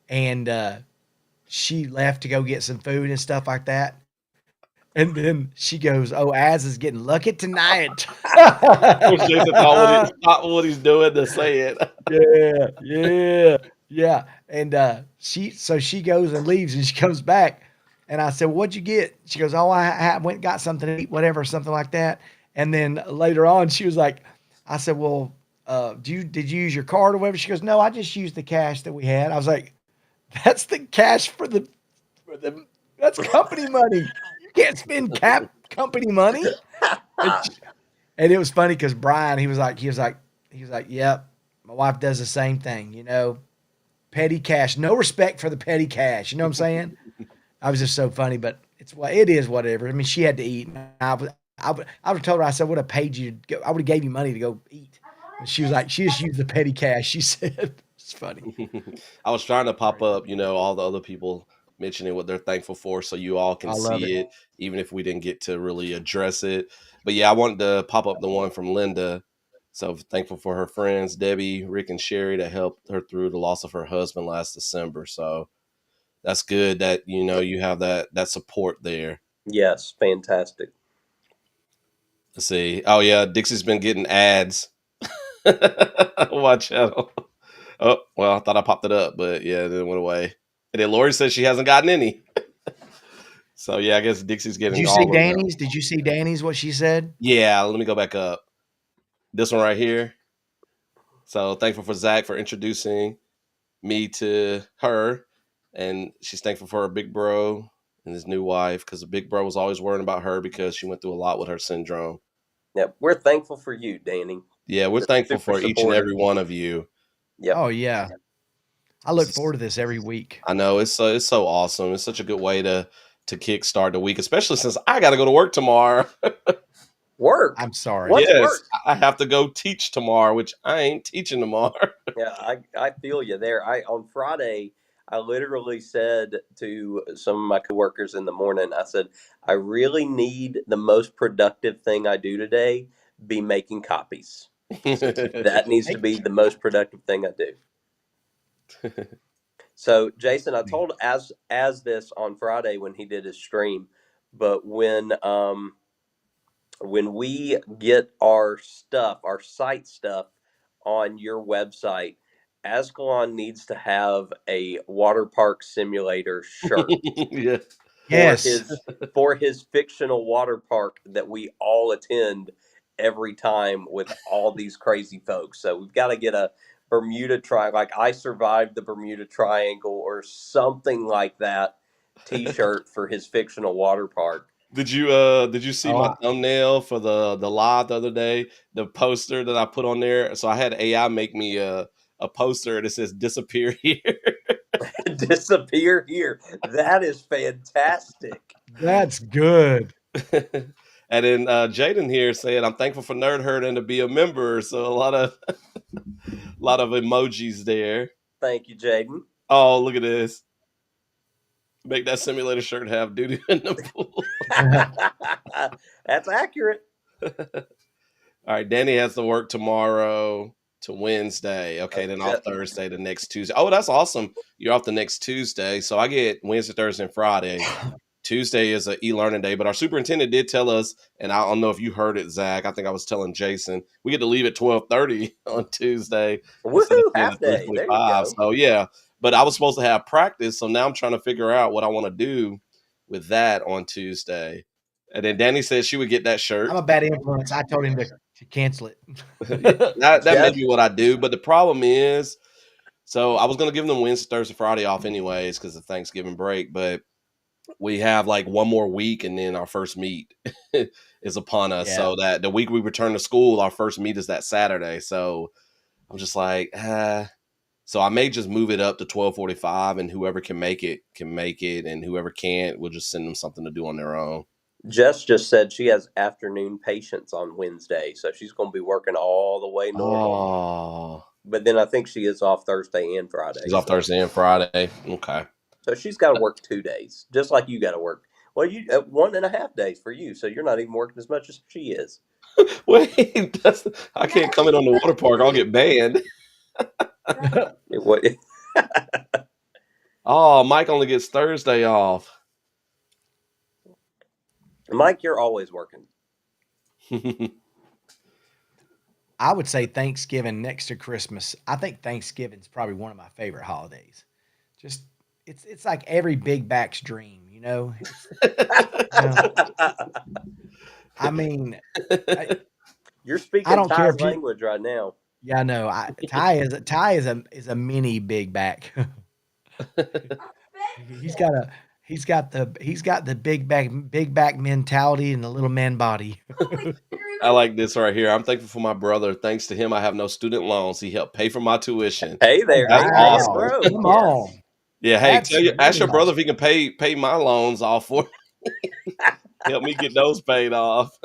[SPEAKER 3] and she left to go get some food and stuff like that. And then she goes, "Oh, Az is getting lucky tonight."
[SPEAKER 2] Jason thought what he's doing to say it.
[SPEAKER 3] Yeah. And she goes and leaves, and she comes back, and I said, well, "What'd you get?" She goes, "Oh, I went and got something to eat, whatever, something like that." And then later on, she was like, "I said, well, did you use your card or whatever?" She goes, "No, I just used the cash that we had." I was like, "That's the cash for the that's company money. You can't spend company money." And, and it was funny because Brian, "Yep, my wife does the same thing, petty cash, no respect for the petty cash." You know what I'm saying? I was just so funny, but it is whatever. I mean, she had to eat. And I would have told her, I said, I would have paid you to go, I would have gave you money to go eat. And she was like, she just used the petty cash. She said, it's funny.
[SPEAKER 2] I was trying to pop up, all the other people mentioning what they're thankful for so you all can
[SPEAKER 3] I love
[SPEAKER 2] see
[SPEAKER 3] it.
[SPEAKER 2] it, even if we didn't get to really address it. But yeah, I wanted to pop up the one from Linda. So thankful for her friends, Debbie, Rick, and Sherry, that helped her through the loss of her husband last December. So that's good that, you have that support there.
[SPEAKER 4] Yes, fantastic.
[SPEAKER 2] Let's see. Oh yeah, Dixie's been getting ads. Watch out. Oh, well, I thought I popped it up, but yeah, it went away. And then Lori says she hasn't gotten any. So yeah, I guess Dixie's
[SPEAKER 3] Did
[SPEAKER 2] getting
[SPEAKER 3] you
[SPEAKER 2] all
[SPEAKER 3] see
[SPEAKER 2] of them.
[SPEAKER 3] Danny's? Did you see Danny's? What she said?
[SPEAKER 2] Yeah, let me go back up. This one right here. So thankful for Zach for introducing me to her, and she's thankful for her big bro and his new wife because the big bro was always worrying about her because she went through a lot with her syndrome.
[SPEAKER 4] Yeah, we're thankful for you, Danny.
[SPEAKER 2] Yeah, we're
[SPEAKER 4] You're
[SPEAKER 2] thankful
[SPEAKER 4] super
[SPEAKER 2] for each and
[SPEAKER 4] supportive.
[SPEAKER 2] every one of you.
[SPEAKER 4] Yep.
[SPEAKER 3] Oh yeah. I look forward to this every week.
[SPEAKER 2] I know it's so awesome. It's such a good way to kickstart the week, especially since I got to go to work tomorrow.
[SPEAKER 4] Work.
[SPEAKER 3] I'm sorry.
[SPEAKER 4] What's
[SPEAKER 2] Yes,
[SPEAKER 4] work?
[SPEAKER 2] I have to go teach tomorrow, which I ain't teaching tomorrow.
[SPEAKER 4] Yeah, I feel you there. On Friday, I literally said to some of my coworkers in the morning, I said, I really need the most productive thing I do today be making copies. That needs to be the most productive thing I do. So, Jason, I told as this on Friday when he did his stream, but when we get our stuff, our site stuff on your website, Ascalon needs to have a water park simulator shirt
[SPEAKER 2] Yeah.
[SPEAKER 3] Yes.
[SPEAKER 4] for his fictional water park that we all attend every time with all these crazy folks. So we've got to get a Bermuda Triangle, like I survived the Bermuda Triangle or something like that T-shirt for his fictional water park.
[SPEAKER 2] Did you see
[SPEAKER 3] Oh,
[SPEAKER 2] my thumbnail for the live the other day? The poster that I put on there. So I had AI make me a poster that says "Disappear here."
[SPEAKER 4] Disappear here. That is fantastic.
[SPEAKER 3] that's good.
[SPEAKER 2] And then Jaden here said, "I'm thankful for Nerd Herd and to be a member." So a lot of emojis there.
[SPEAKER 4] Thank you, Jaden.
[SPEAKER 2] Oh, look at this! Make that simulator shirt have duty in the pool.
[SPEAKER 4] That's accurate.
[SPEAKER 2] All right, Danny has to work tomorrow to Wednesday. Okay, then off Thursday the next Tuesday. Oh, that's awesome. You're off the next Tuesday. So I get Wednesday, Thursday, and Friday. Tuesday is an e-learning day, but our superintendent did tell us, and I don't know if you heard it, Zach. I think I was telling Jason, we get to leave at 12:30 on Tuesday.
[SPEAKER 4] Woohoo, half day. There you go.
[SPEAKER 2] So yeah, but I was supposed to have practice, so now I'm trying to figure out what I want to do with that on Tuesday. And then Danny said she would get that shirt.
[SPEAKER 3] I'm a bad influence. I told him to cancel it.
[SPEAKER 2] that may be what I do, but the problem is, so I was going to give them Wednesday, Thursday, Friday off anyways because of Thanksgiving break, but we have like one more week and then our first meet is upon us.
[SPEAKER 3] Yeah.
[SPEAKER 2] So that the week we return to school, our first meet is that Saturday. So I'm just like, so I may just move it up to 12:45 and whoever can make it, and whoever can't, we'll just send them something to do on their own.
[SPEAKER 4] Jess just said she has afternoon patients on Wednesday, so she's going to be working all the way normal.
[SPEAKER 2] Oh,
[SPEAKER 4] But then I think she is off Thursday and Friday.
[SPEAKER 2] she's off Thursday and Friday. Okay.
[SPEAKER 4] So she's got to work 2 days, just like you got to work. Well, you 1.5 days for you, so you're not even working as much as she is.
[SPEAKER 2] Wait, I can't come in on the water park. I'll get banned.
[SPEAKER 4] What?
[SPEAKER 2] Oh, Mike only gets Thursday off.
[SPEAKER 4] Mike, you're always working.
[SPEAKER 3] I would say Thanksgiving next to Christmas. I think Thanksgiving's probably one of my favorite holidays. Just it's like every big back's dream, you know. I mean,
[SPEAKER 4] You're speaking
[SPEAKER 3] I don't care
[SPEAKER 4] Ty's
[SPEAKER 3] if you-
[SPEAKER 4] language right now.
[SPEAKER 3] yeah, no. Ty is a mini big back. He's got the big back mentality and the little man body.
[SPEAKER 2] I like this right here. I'm thankful for my brother. Thanks to him, I have no student loans. He helped pay for my tuition.
[SPEAKER 4] Hey there,
[SPEAKER 2] That's
[SPEAKER 4] hey,
[SPEAKER 2] awesome.
[SPEAKER 4] bro.
[SPEAKER 3] Come on.
[SPEAKER 2] Yeah, hey,
[SPEAKER 3] That's
[SPEAKER 2] ask your
[SPEAKER 3] really
[SPEAKER 2] brother if he can pay my loans off for me. Help me get those paid off.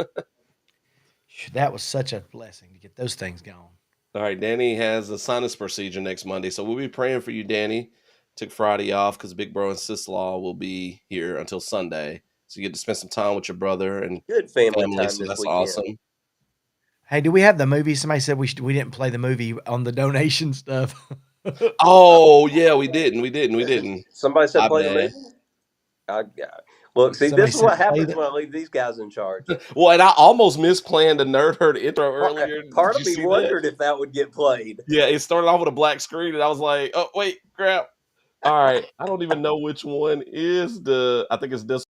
[SPEAKER 3] That was such a blessing to get those things going.
[SPEAKER 2] All right, Danny has a sinus procedure next Monday, so we'll be praying for you, Danny. Took Friday off because Big Bro and Sis-Law will be here until Sunday, so you get to spend some time with your brother and
[SPEAKER 4] Good family
[SPEAKER 2] family.
[SPEAKER 4] time
[SPEAKER 2] So
[SPEAKER 4] this
[SPEAKER 2] that's
[SPEAKER 4] weekend.
[SPEAKER 2] awesome.
[SPEAKER 3] Hey, do we have the movie? Somebody said we didn't play the movie on the donation stuff.
[SPEAKER 2] Oh yeah, we didn't.
[SPEAKER 4] Somebody said
[SPEAKER 2] My
[SPEAKER 4] play the
[SPEAKER 2] bad.
[SPEAKER 4] movie. Look, see,
[SPEAKER 3] Somebody
[SPEAKER 4] this is what
[SPEAKER 3] said play
[SPEAKER 4] happens
[SPEAKER 3] the.
[SPEAKER 4] when I leave these guys in charge.
[SPEAKER 2] Well, and I almost misplanned the Nerd Herd intro earlier.
[SPEAKER 4] Part
[SPEAKER 2] Did
[SPEAKER 4] of
[SPEAKER 2] you
[SPEAKER 4] me
[SPEAKER 2] see that?
[SPEAKER 4] wondered if that would get played.
[SPEAKER 2] Yeah, it started off with a black screen, and I was like, "Oh wait, crap! All right, I don't even know which one is the. I think it's this."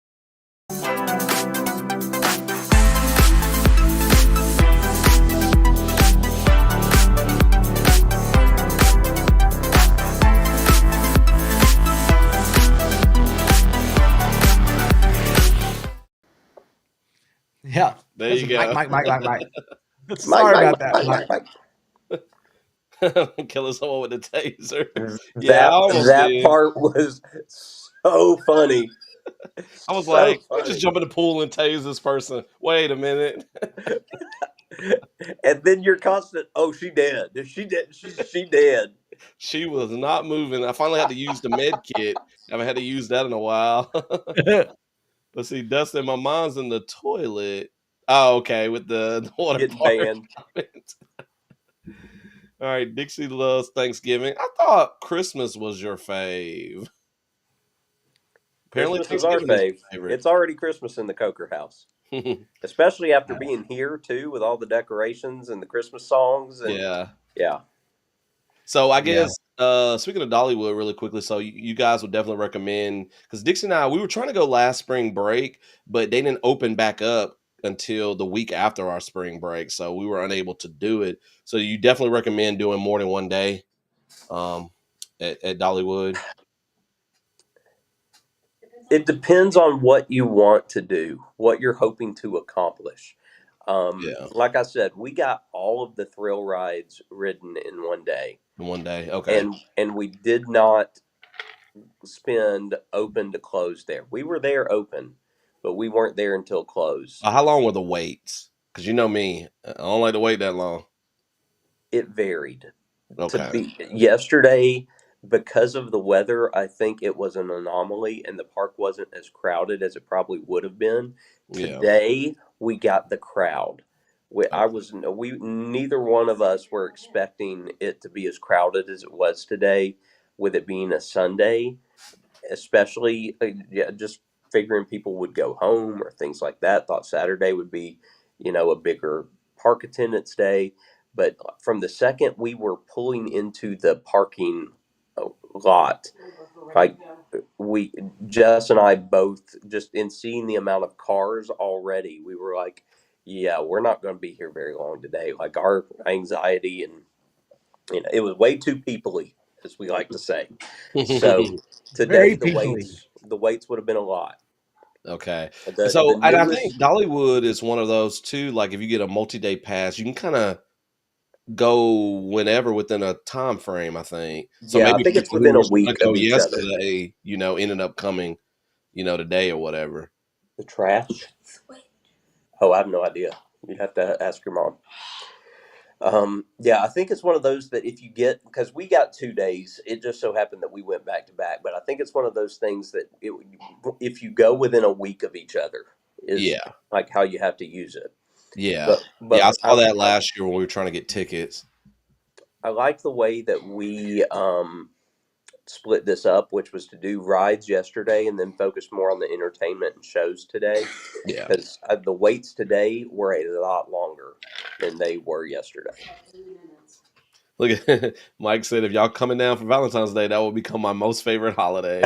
[SPEAKER 3] Yeah.
[SPEAKER 2] There you go.
[SPEAKER 3] Mike. Sorry about that, Mike.
[SPEAKER 2] Killing someone with a taser.
[SPEAKER 4] That
[SPEAKER 2] Yeah, I almost
[SPEAKER 4] that
[SPEAKER 2] did.
[SPEAKER 4] part was so funny.
[SPEAKER 2] I was
[SPEAKER 4] So
[SPEAKER 2] like, "Let's
[SPEAKER 4] funny.
[SPEAKER 2] just jump in the pool and tase this person." Wait a minute.
[SPEAKER 4] And then you're constant. Oh, she dead. She dead. She dead.
[SPEAKER 2] She was not moving. I finally had to use the med kit. I haven't had to use that in a while. Let's see, Dustin, my mom's in the toilet. Oh, okay, with the water
[SPEAKER 4] Getting
[SPEAKER 2] part.
[SPEAKER 4] banned.
[SPEAKER 2] All right, Dixie loves Thanksgiving. I thought Christmas was your fave. Apparently,
[SPEAKER 4] Christmas is our
[SPEAKER 2] Thanksgiving
[SPEAKER 4] fave.
[SPEAKER 2] your favorite.
[SPEAKER 4] It's already Christmas in the Coker house, especially after being here too, with all the decorations and the Christmas songs. And
[SPEAKER 2] yeah. So I guess speaking of Dollywood, really quickly, so you guys would definitely recommend, because Dixie and I, we were trying to go last spring break, but they didn't open back up until the week after our spring break, so we were unable to do it. So you definitely recommend doing more than one day at Dollywood?
[SPEAKER 4] It depends on what you want to do, what you're hoping to accomplish.
[SPEAKER 2] Yeah.
[SPEAKER 4] Like I said, we got all of the thrill rides ridden in one day.
[SPEAKER 2] In one day, okay.
[SPEAKER 4] And we did not spend open to close there. We were there open, but we weren't there until close.
[SPEAKER 2] How long were the waits? Because you know me, I don't like to wait that long.
[SPEAKER 4] It varied.
[SPEAKER 2] Okay.
[SPEAKER 4] Yesterday, because of the weather, I think it was an anomaly, and the park wasn't as crowded as it probably would have been.
[SPEAKER 2] Yeah.
[SPEAKER 4] Today, we got the crowd. Neither one of us were expecting it to be as crowded as it was today, with it being a Sunday, especially just figuring people would go home or things like that. Thought Saturday would be, a bigger park attendance day. But from the second we were pulling into the parking lot, like Jess and I both, just in seeing the amount of cars already, we were like, yeah, we're not going to be here very long today. Like, our anxiety, and it was way too peoply, as we like to say. So today the waits would have been a lot.
[SPEAKER 2] Okay.
[SPEAKER 4] The
[SPEAKER 2] And I
[SPEAKER 4] newest-
[SPEAKER 2] think Dollywood is one of those too. Like, if you get a multi-day pass, you can kind of go whenever within a time frame, I think. So
[SPEAKER 4] Yeah, I
[SPEAKER 2] maybe
[SPEAKER 4] think it's
[SPEAKER 2] people who
[SPEAKER 4] within a
[SPEAKER 2] were supposed
[SPEAKER 4] week
[SPEAKER 2] to go
[SPEAKER 4] of each other.
[SPEAKER 2] yesterday, ended up coming, today or whatever.
[SPEAKER 4] The trash? Oh, I have no idea. You'd have to ask your mom. Yeah, I think it's one of those that if you get, because we got 2 days, it just so happened that we went back to back. But I think it's one of those things that if you go within a week of each other, is
[SPEAKER 2] Yeah.
[SPEAKER 4] like how you have to use it.
[SPEAKER 2] Yeah.
[SPEAKER 4] But
[SPEAKER 2] Yeah, I saw that last year when we were trying to get tickets.
[SPEAKER 4] I like the way that we split this up, which was to do rides yesterday and then focus more on the entertainment and shows today.
[SPEAKER 2] Yeah.
[SPEAKER 4] Because the waits today were a lot longer than they were yesterday.
[SPEAKER 2] Look at Mike said, if y'all coming down for Valentine's Day, that will become my most favorite holiday.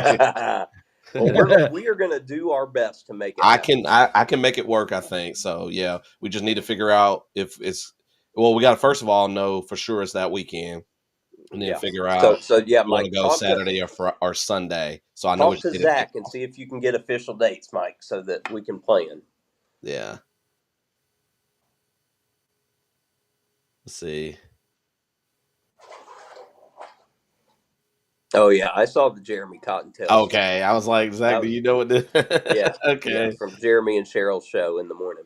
[SPEAKER 4] Well, we are going to do our best to make it happen.
[SPEAKER 2] I can make it work, I think. So yeah, we just need to figure out if it's, well, we got to first of all know for sure it's that weekend, and then figure out
[SPEAKER 4] So yeah,
[SPEAKER 2] if we want
[SPEAKER 4] Mike,
[SPEAKER 2] to go Saturday or Sunday. So I know
[SPEAKER 4] talk
[SPEAKER 2] which
[SPEAKER 4] to
[SPEAKER 2] day
[SPEAKER 4] Zach and see if you can get official dates, Mike, so that we can plan.
[SPEAKER 2] Yeah. Let's see.
[SPEAKER 4] Oh yeah, I saw the Jeremy Cottontail.
[SPEAKER 2] Okay, I was like, Zach, do you know what this?
[SPEAKER 4] Yeah.
[SPEAKER 2] Okay.
[SPEAKER 4] Yeah, from Jeremy and Cheryl's show in the morning.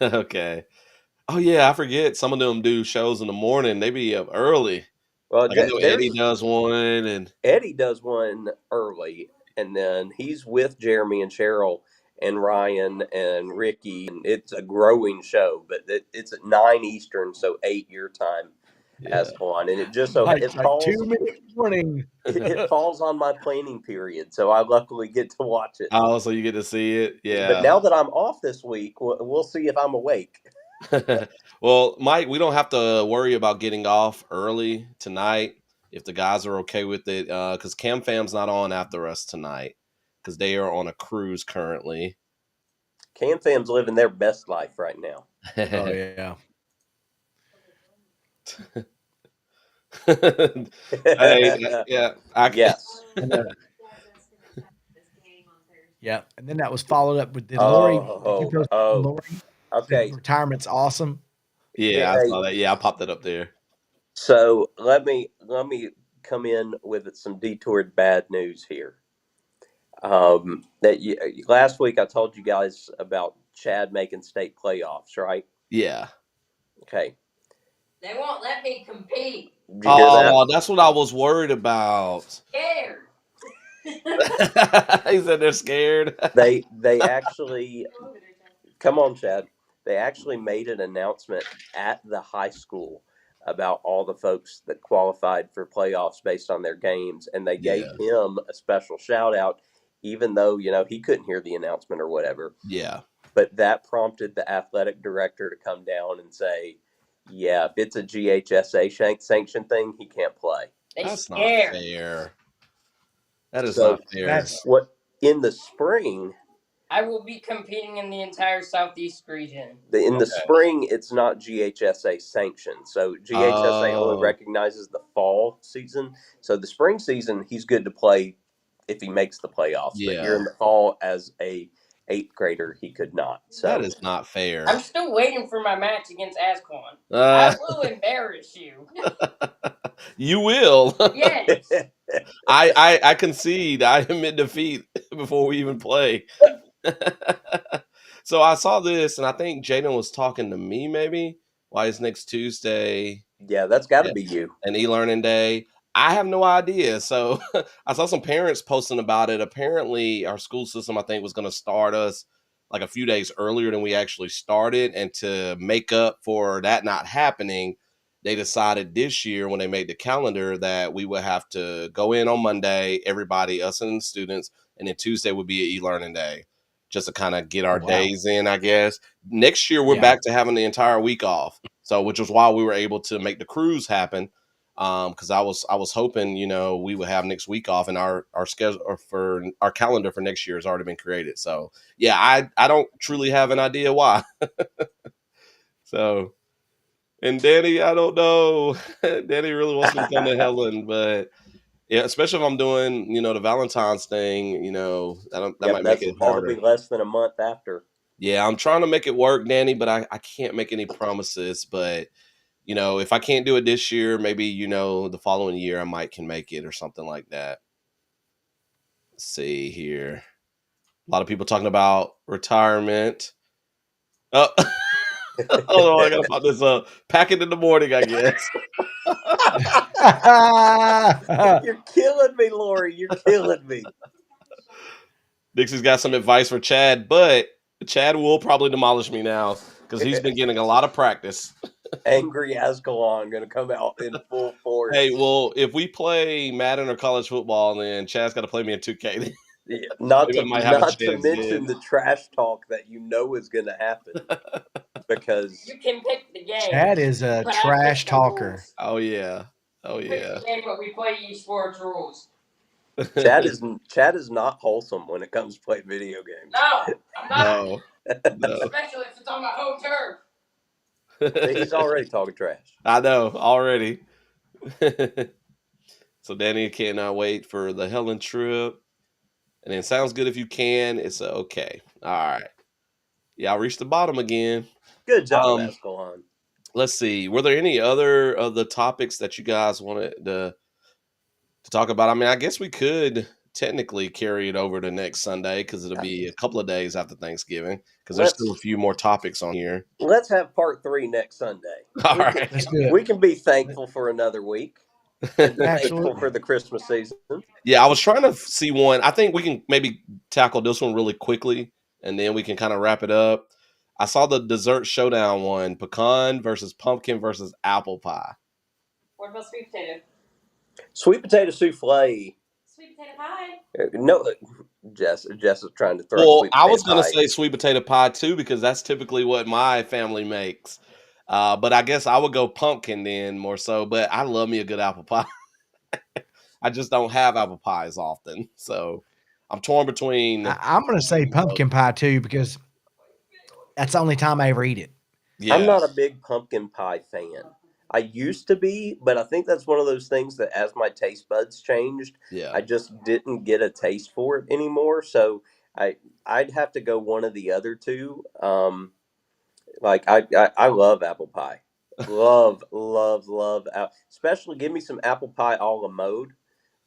[SPEAKER 2] Okay. Oh yeah, I forget. Some of them do shows in the morning. They be up early.
[SPEAKER 4] Well,
[SPEAKER 2] Like, I know Eddie does one, and
[SPEAKER 4] Eddie does one early, and then he's with Jeremy and Cheryl and Ryan and Ricky, and it's a growing show. But it's at 9 Eastern, so 8 your time.
[SPEAKER 2] Yeah.
[SPEAKER 4] Ascalon, and it just so
[SPEAKER 3] Like
[SPEAKER 4] it
[SPEAKER 3] like
[SPEAKER 4] falls
[SPEAKER 3] 2 minute warning.
[SPEAKER 4] it falls on my planning period, so I luckily get to watch it.
[SPEAKER 2] Oh, so you get to see it?
[SPEAKER 4] But
[SPEAKER 2] Yeah.
[SPEAKER 4] now that I'm off this week, we'll see if I'm awake.
[SPEAKER 2] Well, Mike, we don't have to worry about getting off early tonight if the guys are okay with it. Because Cam Fam's not on after us tonight because they are on a cruise currently.
[SPEAKER 4] Cam Fam's living their best life right now.
[SPEAKER 3] Oh yeah.
[SPEAKER 2] Hey, yeah,
[SPEAKER 4] Yes.
[SPEAKER 3] Yeah. And then that was followed up with did Lori did you post Lori?
[SPEAKER 4] Okay.
[SPEAKER 3] Retirement's awesome.
[SPEAKER 2] yeah, I
[SPEAKER 4] Hey,
[SPEAKER 2] saw that. Yeah, I popped that up there.
[SPEAKER 4] so let me come in with some detoured bad news here. Last week I told you guys about Chad making state playoffs, right?
[SPEAKER 2] Yeah.
[SPEAKER 4] Okay.
[SPEAKER 6] They won't let me compete.
[SPEAKER 4] Did you hear that?
[SPEAKER 2] Oh, that's what I was worried about.
[SPEAKER 6] Scared.
[SPEAKER 2] He said they're scared.
[SPEAKER 4] They actually come on, Chad. They actually made an announcement at the high school about all the folks that qualified for playoffs based on their games, and they gave him a special shout out, even though he couldn't hear the announcement or whatever.
[SPEAKER 2] Yeah.
[SPEAKER 4] But that prompted the athletic director to come down and say, "Yeah, if it's a GHSA sanction thing, he can't play."
[SPEAKER 2] That's not
[SPEAKER 6] scared.
[SPEAKER 2] fair. That is
[SPEAKER 4] So
[SPEAKER 2] not fair.
[SPEAKER 3] That's
[SPEAKER 4] what in the spring.
[SPEAKER 6] I will be competing in the entire Southeast region.
[SPEAKER 4] In the
[SPEAKER 2] Okay.
[SPEAKER 4] spring, it's not GHSA sanctioned. So GHSA
[SPEAKER 2] Oh.
[SPEAKER 4] only recognizes the fall season. So the spring season, he's good to play if he makes the playoffs. But
[SPEAKER 2] Yeah.
[SPEAKER 4] here in the fall, as a 8th grader, he could not. So
[SPEAKER 2] That is not fair.
[SPEAKER 6] I'm still waiting for my match against Ascalon.
[SPEAKER 2] Uh,
[SPEAKER 6] I will embarrass you.
[SPEAKER 2] you will.
[SPEAKER 6] Yes.
[SPEAKER 2] I concede. I admit defeat before we even play. So I saw this, and I think Jaden was talking to me maybe. Why is next Tuesday
[SPEAKER 4] yeah, that's got to be you.
[SPEAKER 2] an e-learning day? I have no idea. So I saw some parents posting about it. Apparently, our school system, I think, was going to start us like a few days earlier than we actually started. And to make up for that not happening, they decided this year when they made the calendar that we would have to go in on Monday, everybody, us and the students, and then Tuesday would be an e-learning day just to kind of get our
[SPEAKER 3] Wow.
[SPEAKER 2] days in, I guess. Next year, we're
[SPEAKER 3] Yeah.
[SPEAKER 2] back to having the entire week off. So, which was why we were able to make the cruise happen. Because I was hoping, we would have next week off, and our schedule or for our calendar for next year has already been created. So yeah, I don't truly have an idea why. So, and Danny, I don't know. Danny really wants me to come to Helen, but yeah, especially if I'm doing, the Valentine's thing, that might make it
[SPEAKER 4] That'll
[SPEAKER 2] harder.
[SPEAKER 4] be less than a month after.
[SPEAKER 2] Yeah, I'm trying to make it work, Danny, but I can't make any promises. But if I can't do it this year, maybe, the following year I might can make it or something like that. Let's see here. A lot of people talking about retirement. Oh, hold on, I gotta pop this up. Pack it in the morning, I guess.
[SPEAKER 4] You're killing me, Lori. You're killing me.
[SPEAKER 2] Dixie's got some advice for Chad, but Chad will probably demolish me now because he's been getting a lot of practice.
[SPEAKER 4] Angry Ascalon going to come out in full force.
[SPEAKER 2] Hey, well, if we play Madden or college football, then Chad's got to play me in 2K.
[SPEAKER 4] Yeah, not
[SPEAKER 2] Maybe
[SPEAKER 4] to,
[SPEAKER 2] I might have a
[SPEAKER 4] not to
[SPEAKER 2] chance
[SPEAKER 4] mention
[SPEAKER 2] then.
[SPEAKER 4] the trash talk that is going to happen. Because
[SPEAKER 6] You can pick the game.
[SPEAKER 3] Chad is a
[SPEAKER 6] but I
[SPEAKER 3] trash
[SPEAKER 6] pick the
[SPEAKER 3] talker.
[SPEAKER 6] rules.
[SPEAKER 2] Oh yeah.
[SPEAKER 6] Pick the game, but we play esports rules.
[SPEAKER 4] Chad is not wholesome when it comes to playing video games.
[SPEAKER 6] No, I'm not.
[SPEAKER 2] No.
[SPEAKER 6] Especially if it's on my home turf.
[SPEAKER 4] He's already talking trash.
[SPEAKER 2] I know already. So Danny cannot wait for the Helen trip. And it sounds good if you can. It's okay. All right. Yeah, I reached the bottom again.
[SPEAKER 4] Good job,
[SPEAKER 2] Um,
[SPEAKER 4] Ascalon.
[SPEAKER 2] Let's see. Were there any other of the topics that you guys wanted to talk about? I mean, I guess we could technically carry it over to next Sunday because it'll be a couple of days after Thanksgiving because there's still a few more topics on here.
[SPEAKER 4] Let's have part 3 next Sunday.
[SPEAKER 2] All right.
[SPEAKER 3] Let's do it.
[SPEAKER 4] We can be thankful for another week. And be thankful
[SPEAKER 3] Absolutely.
[SPEAKER 4] for the Christmas season.
[SPEAKER 2] Yeah, I was trying to see one. I think we can maybe tackle this one really quickly, and then we can kind of wrap it up. I saw the dessert showdown one: pecan versus pumpkin versus apple pie.
[SPEAKER 6] What about sweet potato?
[SPEAKER 4] Sweet potato souffle.
[SPEAKER 5] Sweet potato pie.
[SPEAKER 4] No, Jess is trying to throw
[SPEAKER 2] Well,
[SPEAKER 4] sweet
[SPEAKER 2] I
[SPEAKER 4] potato
[SPEAKER 2] was gonna
[SPEAKER 4] pie.
[SPEAKER 2] say sweet potato pie too because that's typically what my family makes. But I guess I would go pumpkin then more so. But I love me a good apple pie. I just don't have apple pies often, so I'm torn between.
[SPEAKER 3] I'm going to say pumpkin pie too because that's the only time I ever eat it.
[SPEAKER 2] Yeah,
[SPEAKER 4] I'm not a big pumpkin pie fan. I used to be, but I think that's one of those things that as my taste buds changed,
[SPEAKER 2] yeah.
[SPEAKER 4] I just didn't get a taste for it anymore. So I'd have to go one of the other two. Like I love apple pie. Love, especially give me some apple pie a la mode.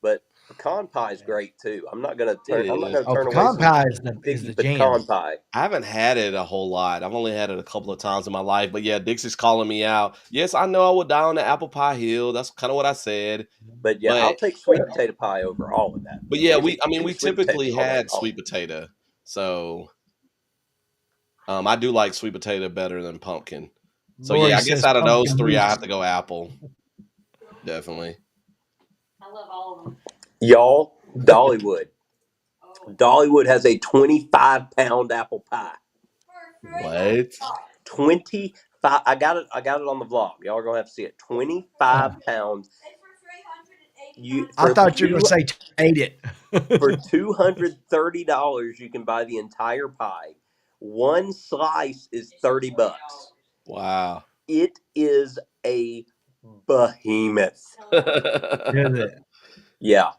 [SPEAKER 4] But pecan pie is great too. I'm not gonna turn
[SPEAKER 2] is.
[SPEAKER 3] Oh,
[SPEAKER 4] away
[SPEAKER 3] pecan
[SPEAKER 4] some
[SPEAKER 3] pie is
[SPEAKER 4] sticky
[SPEAKER 3] the
[SPEAKER 4] pecan
[SPEAKER 3] jam.
[SPEAKER 4] pie.
[SPEAKER 2] I haven't had it a whole lot. I've only had it a couple of times in my life. But yeah, Dixie's calling me out. Yes, I know I would die on the apple pie hill. That's kind of what I said.
[SPEAKER 4] But yeah, I'll
[SPEAKER 2] But
[SPEAKER 4] take sweet potato pie over all of that.
[SPEAKER 2] yeah,
[SPEAKER 4] Give
[SPEAKER 2] we
[SPEAKER 4] me sweet
[SPEAKER 2] typically
[SPEAKER 4] potato all day
[SPEAKER 2] had
[SPEAKER 4] long.
[SPEAKER 2] sweet potato. So I do like sweet potato better than pumpkin. So
[SPEAKER 3] Lori
[SPEAKER 2] yeah, I guess
[SPEAKER 3] says
[SPEAKER 2] out of those
[SPEAKER 3] pumpkin
[SPEAKER 2] three, I
[SPEAKER 3] mousse.
[SPEAKER 2] have to go apple. Definitely.
[SPEAKER 5] I love all of them.
[SPEAKER 4] Y'all, Dollywood.
[SPEAKER 5] Oh.
[SPEAKER 4] Dollywood has a 25-pound apple pie.
[SPEAKER 2] What?
[SPEAKER 4] 25. I got it on the vlog. Y'all are gonna have to see it. 25 pounds.
[SPEAKER 3] I thought you were going to say ate it.
[SPEAKER 4] For $230, you can buy the entire pie. One slice is $30.
[SPEAKER 2] Wow.
[SPEAKER 4] It is a behemoth.
[SPEAKER 3] Is it?
[SPEAKER 4] Yeah.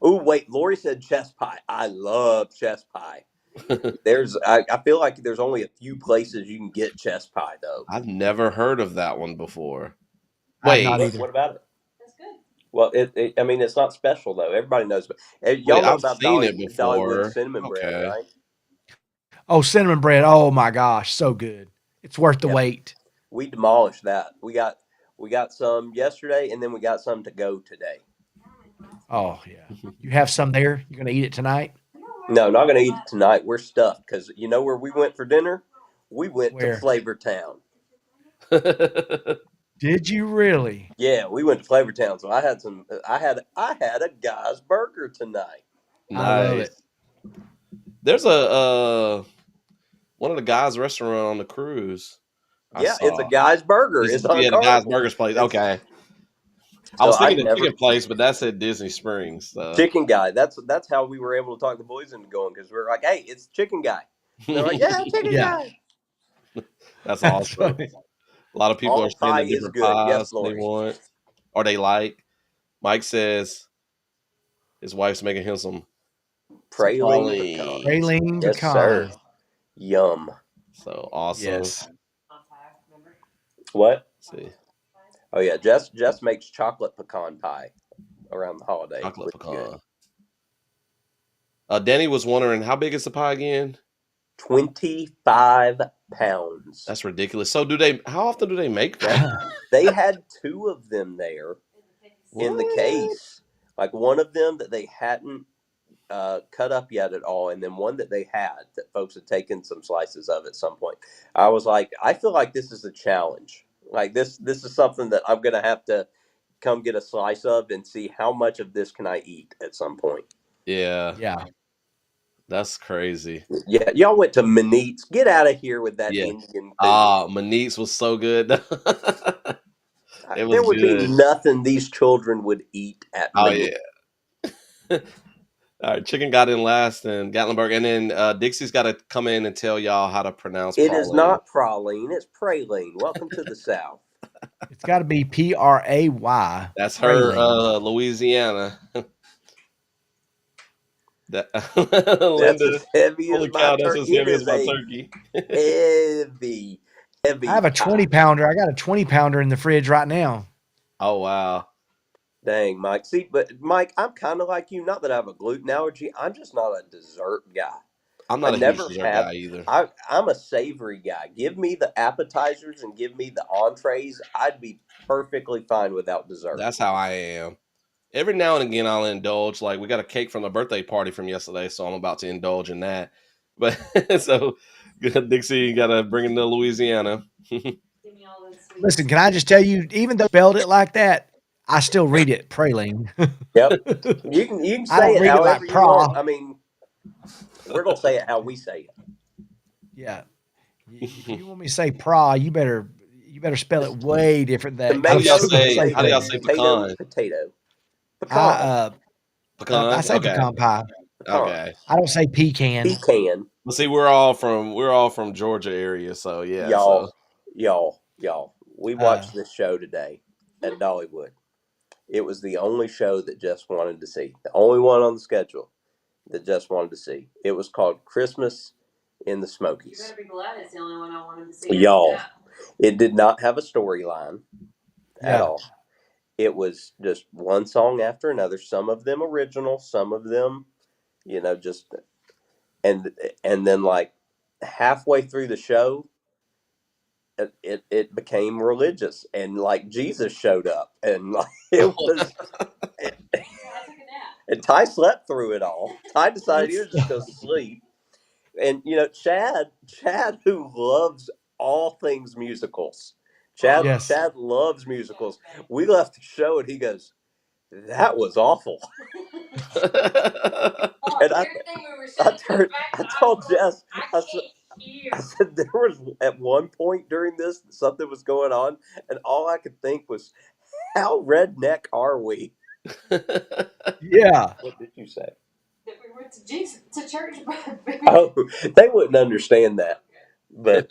[SPEAKER 4] Oh wait, Lori said chess pie. I love chess pie. I feel like there's only a few places you can get chess pie though.
[SPEAKER 2] I've never heard of that one before.
[SPEAKER 3] I've
[SPEAKER 2] Wait,
[SPEAKER 3] not
[SPEAKER 4] What,
[SPEAKER 3] either.
[SPEAKER 4] what about it?
[SPEAKER 5] That's good.
[SPEAKER 4] Well, I mean, it's not special though. Everybody knows. But y'all
[SPEAKER 2] wait,
[SPEAKER 4] know
[SPEAKER 2] I've
[SPEAKER 4] about
[SPEAKER 2] seen it
[SPEAKER 4] Dollywood
[SPEAKER 2] before.
[SPEAKER 4] cinnamon bread,
[SPEAKER 2] Okay.
[SPEAKER 4] right?
[SPEAKER 3] Oh, cinnamon bread. Oh my gosh, so good. It's worth the
[SPEAKER 4] Yep.
[SPEAKER 3] wait.
[SPEAKER 4] We demolished that. We got some yesterday, and then we got some to go today.
[SPEAKER 3] Oh yeah. You have some there? You're going to eat it tonight?
[SPEAKER 4] No, not gonna eat it tonight. We're stuffed because you know where we went for dinner? We went
[SPEAKER 3] Where?
[SPEAKER 4] to Flavortown.
[SPEAKER 3] Did you really?
[SPEAKER 4] Yeah, we went to Flavortown. So I had some. I had a guy's burger tonight.
[SPEAKER 3] I love
[SPEAKER 2] Nice.
[SPEAKER 3] it.
[SPEAKER 2] There's a one of the guys' restaurant on the cruise. I
[SPEAKER 4] Yeah, it's a
[SPEAKER 2] saw.
[SPEAKER 4] guy's burger.
[SPEAKER 2] It's
[SPEAKER 4] It's on
[SPEAKER 2] yeah, the guy's
[SPEAKER 4] Carnival.
[SPEAKER 2] burgers place.
[SPEAKER 4] It's-
[SPEAKER 2] Okay. I
[SPEAKER 4] So
[SPEAKER 2] was
[SPEAKER 4] I
[SPEAKER 2] thinking the
[SPEAKER 4] never
[SPEAKER 2] chicken place, but that's at Disney Springs. So.
[SPEAKER 4] Chicken Guy. That's how we were able to talk the boys into going because we were like, "Hey, it's Chicken Guy." And they're like, "Yeah, Chicken
[SPEAKER 3] Yeah.
[SPEAKER 4] Guy."
[SPEAKER 2] That's
[SPEAKER 3] That's
[SPEAKER 2] awesome.
[SPEAKER 3] funny.
[SPEAKER 2] A lot of people
[SPEAKER 4] All
[SPEAKER 2] are saying
[SPEAKER 4] pie
[SPEAKER 2] the
[SPEAKER 4] is
[SPEAKER 2] different
[SPEAKER 4] good.
[SPEAKER 2] pies
[SPEAKER 4] Yes,
[SPEAKER 2] they
[SPEAKER 4] Lori.
[SPEAKER 2] want or they like. Mike says his wife's making him some
[SPEAKER 4] Praline
[SPEAKER 2] praline.
[SPEAKER 4] pecan.
[SPEAKER 3] Praline
[SPEAKER 4] Yes,
[SPEAKER 3] pecan.
[SPEAKER 4] sir. Yum.
[SPEAKER 2] So awesome.
[SPEAKER 3] Yes.
[SPEAKER 4] What?
[SPEAKER 2] Let's see.
[SPEAKER 4] Oh yeah, Jess makes chocolate pecan pie around the holiday.
[SPEAKER 2] Chocolate
[SPEAKER 4] Pretty good.
[SPEAKER 2] pecan. Danny was wondering how big is the pie again?
[SPEAKER 4] 25 pounds.
[SPEAKER 2] That's ridiculous. So how often do they make that?
[SPEAKER 4] They had two of them there in the
[SPEAKER 2] What?
[SPEAKER 4] case. Like one of them that they hadn't cut up yet at all, and then one that they had that folks had taken some slices of at some point. I was like, I feel like this is a challenge. Like this is something that I'm gonna have to come get a slice of and see how much of this can I eat at some point.
[SPEAKER 2] Yeah,
[SPEAKER 3] Yeah.
[SPEAKER 2] that's crazy.
[SPEAKER 4] Yeah, y'all went to Manit's. Get out of here with that
[SPEAKER 2] Yeah.
[SPEAKER 4] Indian food.
[SPEAKER 2] Manit's was so good. It
[SPEAKER 4] There
[SPEAKER 2] was
[SPEAKER 4] would
[SPEAKER 2] good.
[SPEAKER 4] be nothing these children would eat at
[SPEAKER 2] Oh
[SPEAKER 4] Manit's.
[SPEAKER 2] yeah. All right, chicken got in last, and Gatlinburg, and then Dixie's got to come in and tell y'all how to pronounce.
[SPEAKER 4] It is
[SPEAKER 2] praline.
[SPEAKER 4] not praline, it's praline. Welcome to the South.
[SPEAKER 3] It's got to be Pray.
[SPEAKER 2] That's her,
[SPEAKER 3] Praline.
[SPEAKER 2] Louisiana. That
[SPEAKER 4] That's
[SPEAKER 2] Linda.
[SPEAKER 4] as heavy
[SPEAKER 2] Holy
[SPEAKER 4] as my
[SPEAKER 2] cow, that's as
[SPEAKER 4] turkey. It
[SPEAKER 2] heavy as
[SPEAKER 4] is
[SPEAKER 2] my
[SPEAKER 4] a
[SPEAKER 2] turkey.
[SPEAKER 4] heavy
[SPEAKER 3] I have a 20 pounder. I got a 20 pounder in the fridge right now.
[SPEAKER 2] Oh wow.
[SPEAKER 4] Dang, Mike. See, but Mike, I'm kind of like you. Not that I have a gluten allergy. I'm just not a dessert guy.
[SPEAKER 2] I'm not
[SPEAKER 4] I
[SPEAKER 2] a
[SPEAKER 4] never
[SPEAKER 2] huge dessert
[SPEAKER 4] have-
[SPEAKER 2] guy either.
[SPEAKER 4] I'm a savory guy. Give me the appetizers and give me the entrees. I'd be perfectly fine without dessert.
[SPEAKER 2] That's how I am. Every now and again, I'll indulge. Like we got a cake from the birthday party from yesterday, so I'm about to indulge in that. But so Dixie, you got to bring it to Louisiana.
[SPEAKER 5] Give me all those sweet.
[SPEAKER 3] Listen, can I just tell you, even though I spelled it like that, I still read it praline.
[SPEAKER 4] Yep. You can
[SPEAKER 3] I
[SPEAKER 4] say
[SPEAKER 3] don't
[SPEAKER 4] it
[SPEAKER 3] read it
[SPEAKER 4] however
[SPEAKER 3] like
[SPEAKER 4] you
[SPEAKER 3] pra.
[SPEAKER 4] want. I mean, we're gonna say it how we say it.
[SPEAKER 3] Yeah. If you want me to say pra, you better spell it way different than
[SPEAKER 2] How do y'all
[SPEAKER 4] Tomato,
[SPEAKER 2] say? How do y'all
[SPEAKER 4] potato,
[SPEAKER 2] say
[SPEAKER 4] potato,
[SPEAKER 2] pecan?
[SPEAKER 4] potato,
[SPEAKER 3] I
[SPEAKER 4] pecan,
[SPEAKER 3] I
[SPEAKER 2] Pecan.
[SPEAKER 3] say
[SPEAKER 2] Okay.
[SPEAKER 3] pecan pie.
[SPEAKER 4] pecan,
[SPEAKER 2] Okay.
[SPEAKER 3] I don't say pecan.
[SPEAKER 4] pecan.
[SPEAKER 2] Well, see, we're all from Georgia area, so yeah. So
[SPEAKER 4] Y'all. We
[SPEAKER 3] Uh,
[SPEAKER 4] watched this show today at Dollywood. It was the only show that Jess wanted to see. The only one on the schedule that Jess wanted to see. It was called Christmas in the
[SPEAKER 5] You
[SPEAKER 4] Smokies.
[SPEAKER 5] better be glad it's the only one I wanted to see.
[SPEAKER 4] Y'all,
[SPEAKER 5] Yeah.
[SPEAKER 4] it did not have a storyline at
[SPEAKER 3] yeah.
[SPEAKER 4] all. It was just one song after another. Some of them original, some of them, just and and then like halfway through the show, it became religious and like Jesus showed up and like it was.
[SPEAKER 5] Yeah, I took a nap.
[SPEAKER 4] And Ty slept through it all. Ty decided he was just going to sleep. And Chad, who loves all things musicals,
[SPEAKER 3] Yes.
[SPEAKER 4] Chad loves musicals. We left the show, and he goes, "That was awful."
[SPEAKER 5] Oh,
[SPEAKER 4] And
[SPEAKER 5] everything we were sitting to the back,
[SPEAKER 4] I told Jess,
[SPEAKER 5] I
[SPEAKER 4] I
[SPEAKER 5] can't
[SPEAKER 4] said,
[SPEAKER 5] hear.
[SPEAKER 4] I said there was at one point during this something was going on, and all I could think was, "How redneck are we?"
[SPEAKER 3] Yeah.
[SPEAKER 4] What did you say?
[SPEAKER 5] That we went to church.
[SPEAKER 4] Oh, they wouldn't understand that, but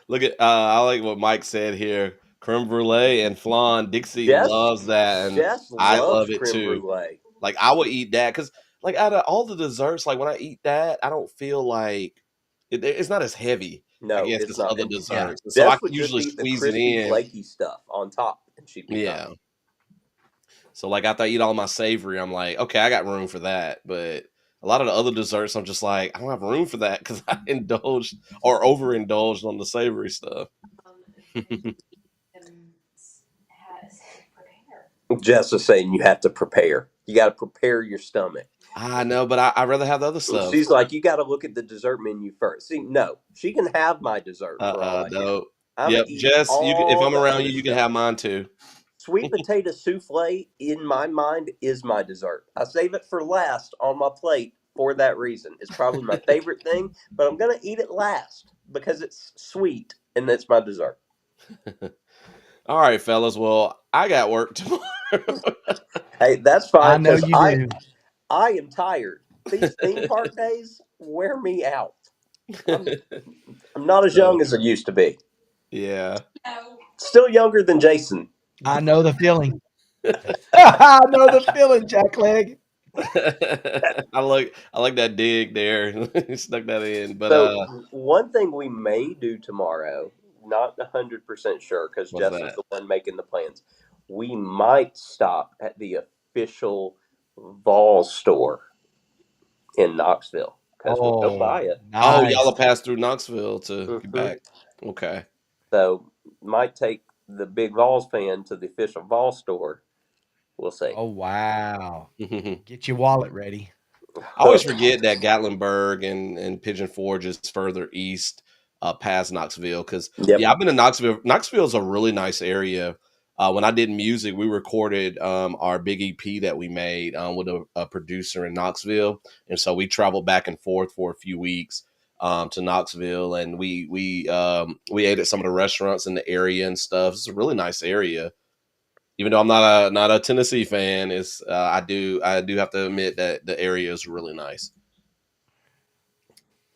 [SPEAKER 2] Look at I like what Mike said here. Creme brulee and flan. Dixie
[SPEAKER 4] Jess
[SPEAKER 2] loves that, and
[SPEAKER 4] Jess
[SPEAKER 2] I
[SPEAKER 4] loves
[SPEAKER 2] love it
[SPEAKER 4] creme
[SPEAKER 2] too.
[SPEAKER 4] brulee.
[SPEAKER 2] Like I would eat that because, like, out of all the desserts, like when I eat that, I don't feel like it's not as heavy. I
[SPEAKER 4] No,
[SPEAKER 2] guess
[SPEAKER 4] it's
[SPEAKER 2] as
[SPEAKER 4] not.
[SPEAKER 2] other
[SPEAKER 4] And
[SPEAKER 3] Yeah.
[SPEAKER 2] desserts, and so I
[SPEAKER 4] Jess
[SPEAKER 2] can
[SPEAKER 4] would just
[SPEAKER 2] usually
[SPEAKER 4] eat the
[SPEAKER 2] squeeze it
[SPEAKER 4] crispy,
[SPEAKER 2] in.
[SPEAKER 4] flaky stuff on top, and she'd be
[SPEAKER 2] Yeah.
[SPEAKER 4] fine.
[SPEAKER 2] So like after I eat all my savory, I'm like, okay, I got room for that. But a lot of the other desserts, I'm just like, I don't have room for that because I indulged or overindulged on the savory stuff.
[SPEAKER 5] Prepare.
[SPEAKER 4] Jess is saying you have to prepare. You got to prepare your stomach.
[SPEAKER 2] I know, but I'd rather have the other
[SPEAKER 4] And
[SPEAKER 2] stuff.
[SPEAKER 4] she's like, you got to look at the dessert menu first. See, no, she can have my dessert for all I care.
[SPEAKER 2] No.
[SPEAKER 4] I'm gonna
[SPEAKER 2] Yep,
[SPEAKER 4] eat
[SPEAKER 2] Jess, if
[SPEAKER 4] all
[SPEAKER 2] I'm
[SPEAKER 4] the
[SPEAKER 2] around
[SPEAKER 4] other
[SPEAKER 2] you, you can
[SPEAKER 4] stuff.
[SPEAKER 2] have mine too.
[SPEAKER 4] Sweet potato souffle, in my mind, is my dessert. I save it for last on my plate for that reason. It's probably my favorite thing, but I'm gonna eat it last because it's sweet and it's my dessert.
[SPEAKER 2] All right, fellas. Well, I got work tomorrow.
[SPEAKER 4] Hey, that's
[SPEAKER 3] I
[SPEAKER 4] fine
[SPEAKER 3] know
[SPEAKER 4] because
[SPEAKER 3] you do.
[SPEAKER 4] I am tired. These theme park days wear me out. I'm not as
[SPEAKER 2] So
[SPEAKER 4] young as I used to be.
[SPEAKER 2] yeah.
[SPEAKER 5] No.
[SPEAKER 4] Still younger than Jason.
[SPEAKER 3] I know the feeling. I know the feeling, Jackleg.
[SPEAKER 2] I like that dig there. You stuck that in. But
[SPEAKER 4] So one thing we may do tomorrow, not 100% sure because
[SPEAKER 2] what's
[SPEAKER 4] Jess is
[SPEAKER 2] that?
[SPEAKER 4] the one making the plans. We might stop at the official Vol store in Knoxville because we'll go
[SPEAKER 3] Oh,
[SPEAKER 4] buy it.
[SPEAKER 2] Oh, y'all
[SPEAKER 3] nice.
[SPEAKER 2] will pass through Knoxville to get
[SPEAKER 4] Hmm.
[SPEAKER 2] back. Okay.
[SPEAKER 4] So might take the big Vols fan to the official Vol store. We'll see.
[SPEAKER 3] Oh, wow.
[SPEAKER 2] I
[SPEAKER 3] Get your wallet ready.
[SPEAKER 2] always forget that Gatlinburg and Pigeon Forge is further east, past Knoxville. Because
[SPEAKER 4] Yep.
[SPEAKER 2] yeah, I've been to Knoxville. Knoxville is a really nice area. When I did music, we recorded our big EP that we made with a producer in Knoxville, and so we traveled back and forth for a few weeks to Knoxville, and we ate at some of the restaurants in the area and stuff. It's a really nice area. Even though I'm not a Tennessee fan, it's I do have to admit that the area is really nice.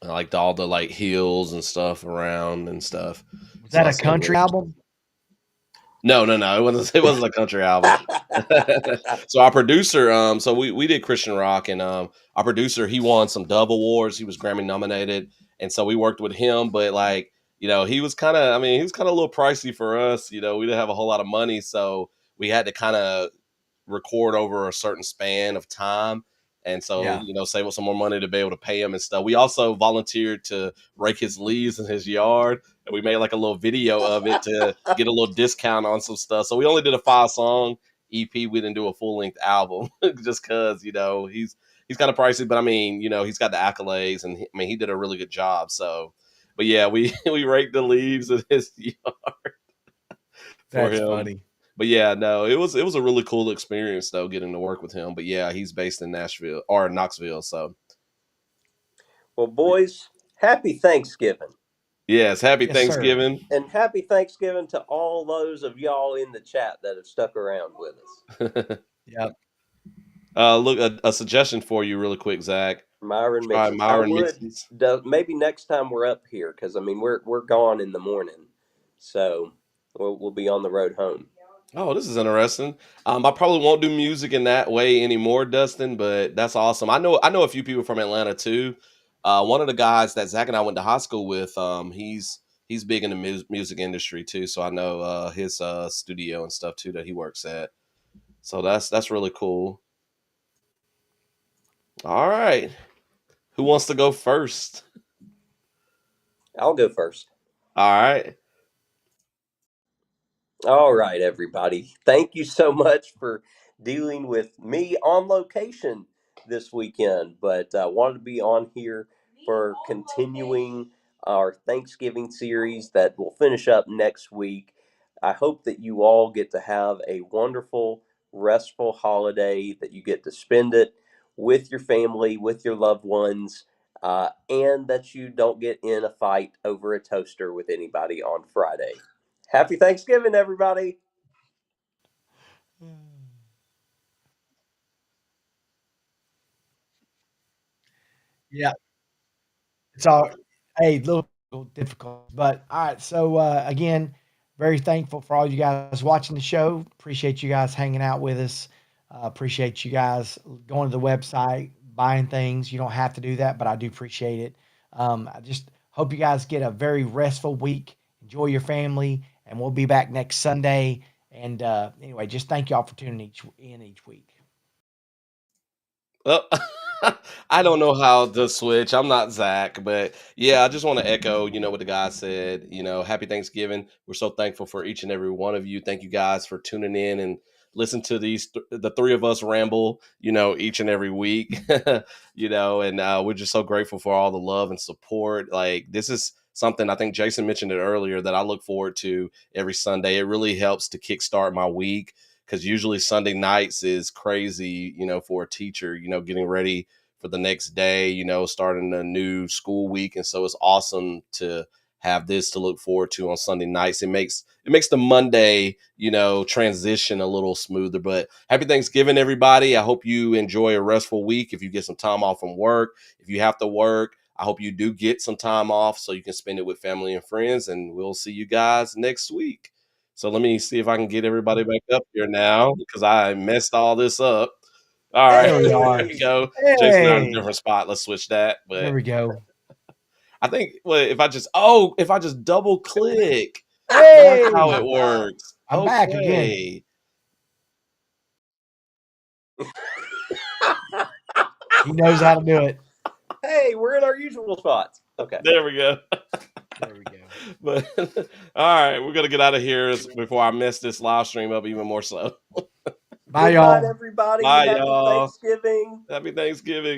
[SPEAKER 2] I liked all the like hills and stuff around and stuff.
[SPEAKER 3] Was
[SPEAKER 2] So
[SPEAKER 3] that a
[SPEAKER 2] it's like
[SPEAKER 3] country album?
[SPEAKER 2] no, it wasn't a country album. So our producer, so we did Christian rock, and our producer, he won some Dove Awards. He was Grammy nominated, and so we worked with him. But like, he was kind of, he was kind of a little pricey for us. We didn't have a whole lot of money, so we had to kind of record over a certain span of time. And so,
[SPEAKER 3] Yeah.
[SPEAKER 2] save up some more money to be able to pay him and stuff. We also volunteered to rake his leaves in his yard, and we made like a little video of it to get a little discount on some stuff. So we only did a 5-song EP. We didn't do a full length album just because he's kind of pricey, but he's got the accolades, and he did a really good job. So, but yeah, we we raked the leaves in his yard for
[SPEAKER 3] That's
[SPEAKER 2] him.
[SPEAKER 3] funny.
[SPEAKER 2] But yeah, no, it was a really cool experience though, getting to work with him. But yeah, he's based in Nashville or Knoxville. So
[SPEAKER 4] Well, boys, happy Thanksgiving.
[SPEAKER 2] yes, happy
[SPEAKER 3] Yes, sir.
[SPEAKER 2] Thanksgiving.
[SPEAKER 4] And happy Thanksgiving to all those of y'all in the chat that have stuck around with us.
[SPEAKER 3] Yep.
[SPEAKER 2] Look, a suggestion for you, really quick, Zach.
[SPEAKER 4] Myron
[SPEAKER 2] Try
[SPEAKER 4] Mixes.
[SPEAKER 2] Myron
[SPEAKER 4] I would.
[SPEAKER 2] Mixes.
[SPEAKER 4] Maybe next time we're up here, because I mean we're gone in the morning, so we'll be on the road home.
[SPEAKER 2] Oh, this is interesting. I probably won't do music in that way anymore, Dustin, but that's awesome. I know a few people from Atlanta too. One of the guys that Zach and I went to high school with, he's big in the music industry too. So I know his studio and stuff too that he works at. So that's really cool. All right, who wants to go first?
[SPEAKER 4] I'll go first.
[SPEAKER 2] All right.
[SPEAKER 4] All right, everybody. Thank you so much for dealing with me on location this weekend, but wanted to be on here for continuing our Thanksgiving series that will finish up next week. I hope that you all get to have a wonderful, restful holiday, that you get to spend it with your family, with your loved ones, and that you don't get in a fight over a toaster with anybody on Friday. Happy Thanksgiving, everybody.
[SPEAKER 3] Yeah. It's all hey, little difficult, but all right. So again, very thankful for all you guys watching the show. Appreciate you guys hanging out with us. Appreciate you guys going to the website, buying things. You don't have to do that, but I do appreciate it. I just hope you guys get a very restful week. Enjoy your family, and we'll be back next Sunday. And anyway, just thank y'all for tuning in each week.
[SPEAKER 2] Well, I don't know how to switch. I'm not Zach, but yeah, I just want to echo, what the guy said. Happy Thanksgiving. We're so thankful for each and every one of you. Thank you guys for tuning in and listen to the three of us ramble, each and every week. And we're just so grateful for all the love and support. Like, this is something I think Jason mentioned it earlier that I look forward to every Sunday. It really helps to kickstart my week, because usually Sunday nights is crazy, for a teacher, getting ready for the next day, starting a new school week. And so it's awesome to have this to look forward to on Sunday nights. It makes the Monday, transition a little smoother. But happy Thanksgiving, everybody. I hope you enjoy a restful week. If you get some time off from work, if you have to work, I hope you do get some time off so you can spend it with family and friends. And we'll see you guys next week. So let me see if I can get everybody back up here now, because I messed all this up. All right,
[SPEAKER 3] There we
[SPEAKER 2] there
[SPEAKER 3] are.
[SPEAKER 2] we go. Jason, on a
[SPEAKER 3] Hey,
[SPEAKER 2] different spot. Let's switch that.
[SPEAKER 3] there
[SPEAKER 2] But
[SPEAKER 3] we go.
[SPEAKER 2] I think, well, if I just double click, that's
[SPEAKER 3] Hey,
[SPEAKER 2] how it works.
[SPEAKER 3] I'm back again.
[SPEAKER 2] Okay.
[SPEAKER 3] He knows how to do it.
[SPEAKER 4] Hey, we're in our usual spots. Okay.
[SPEAKER 2] There we go.
[SPEAKER 3] There we go.
[SPEAKER 2] But all right, we're gonna get out of here before I mess this live stream up even more so.
[SPEAKER 3] Bye,
[SPEAKER 4] Good
[SPEAKER 3] y'all.
[SPEAKER 4] night, everybody.
[SPEAKER 2] Bye,
[SPEAKER 4] Happy
[SPEAKER 2] y'all.
[SPEAKER 4] Thanksgiving.
[SPEAKER 2] Happy Thanksgiving.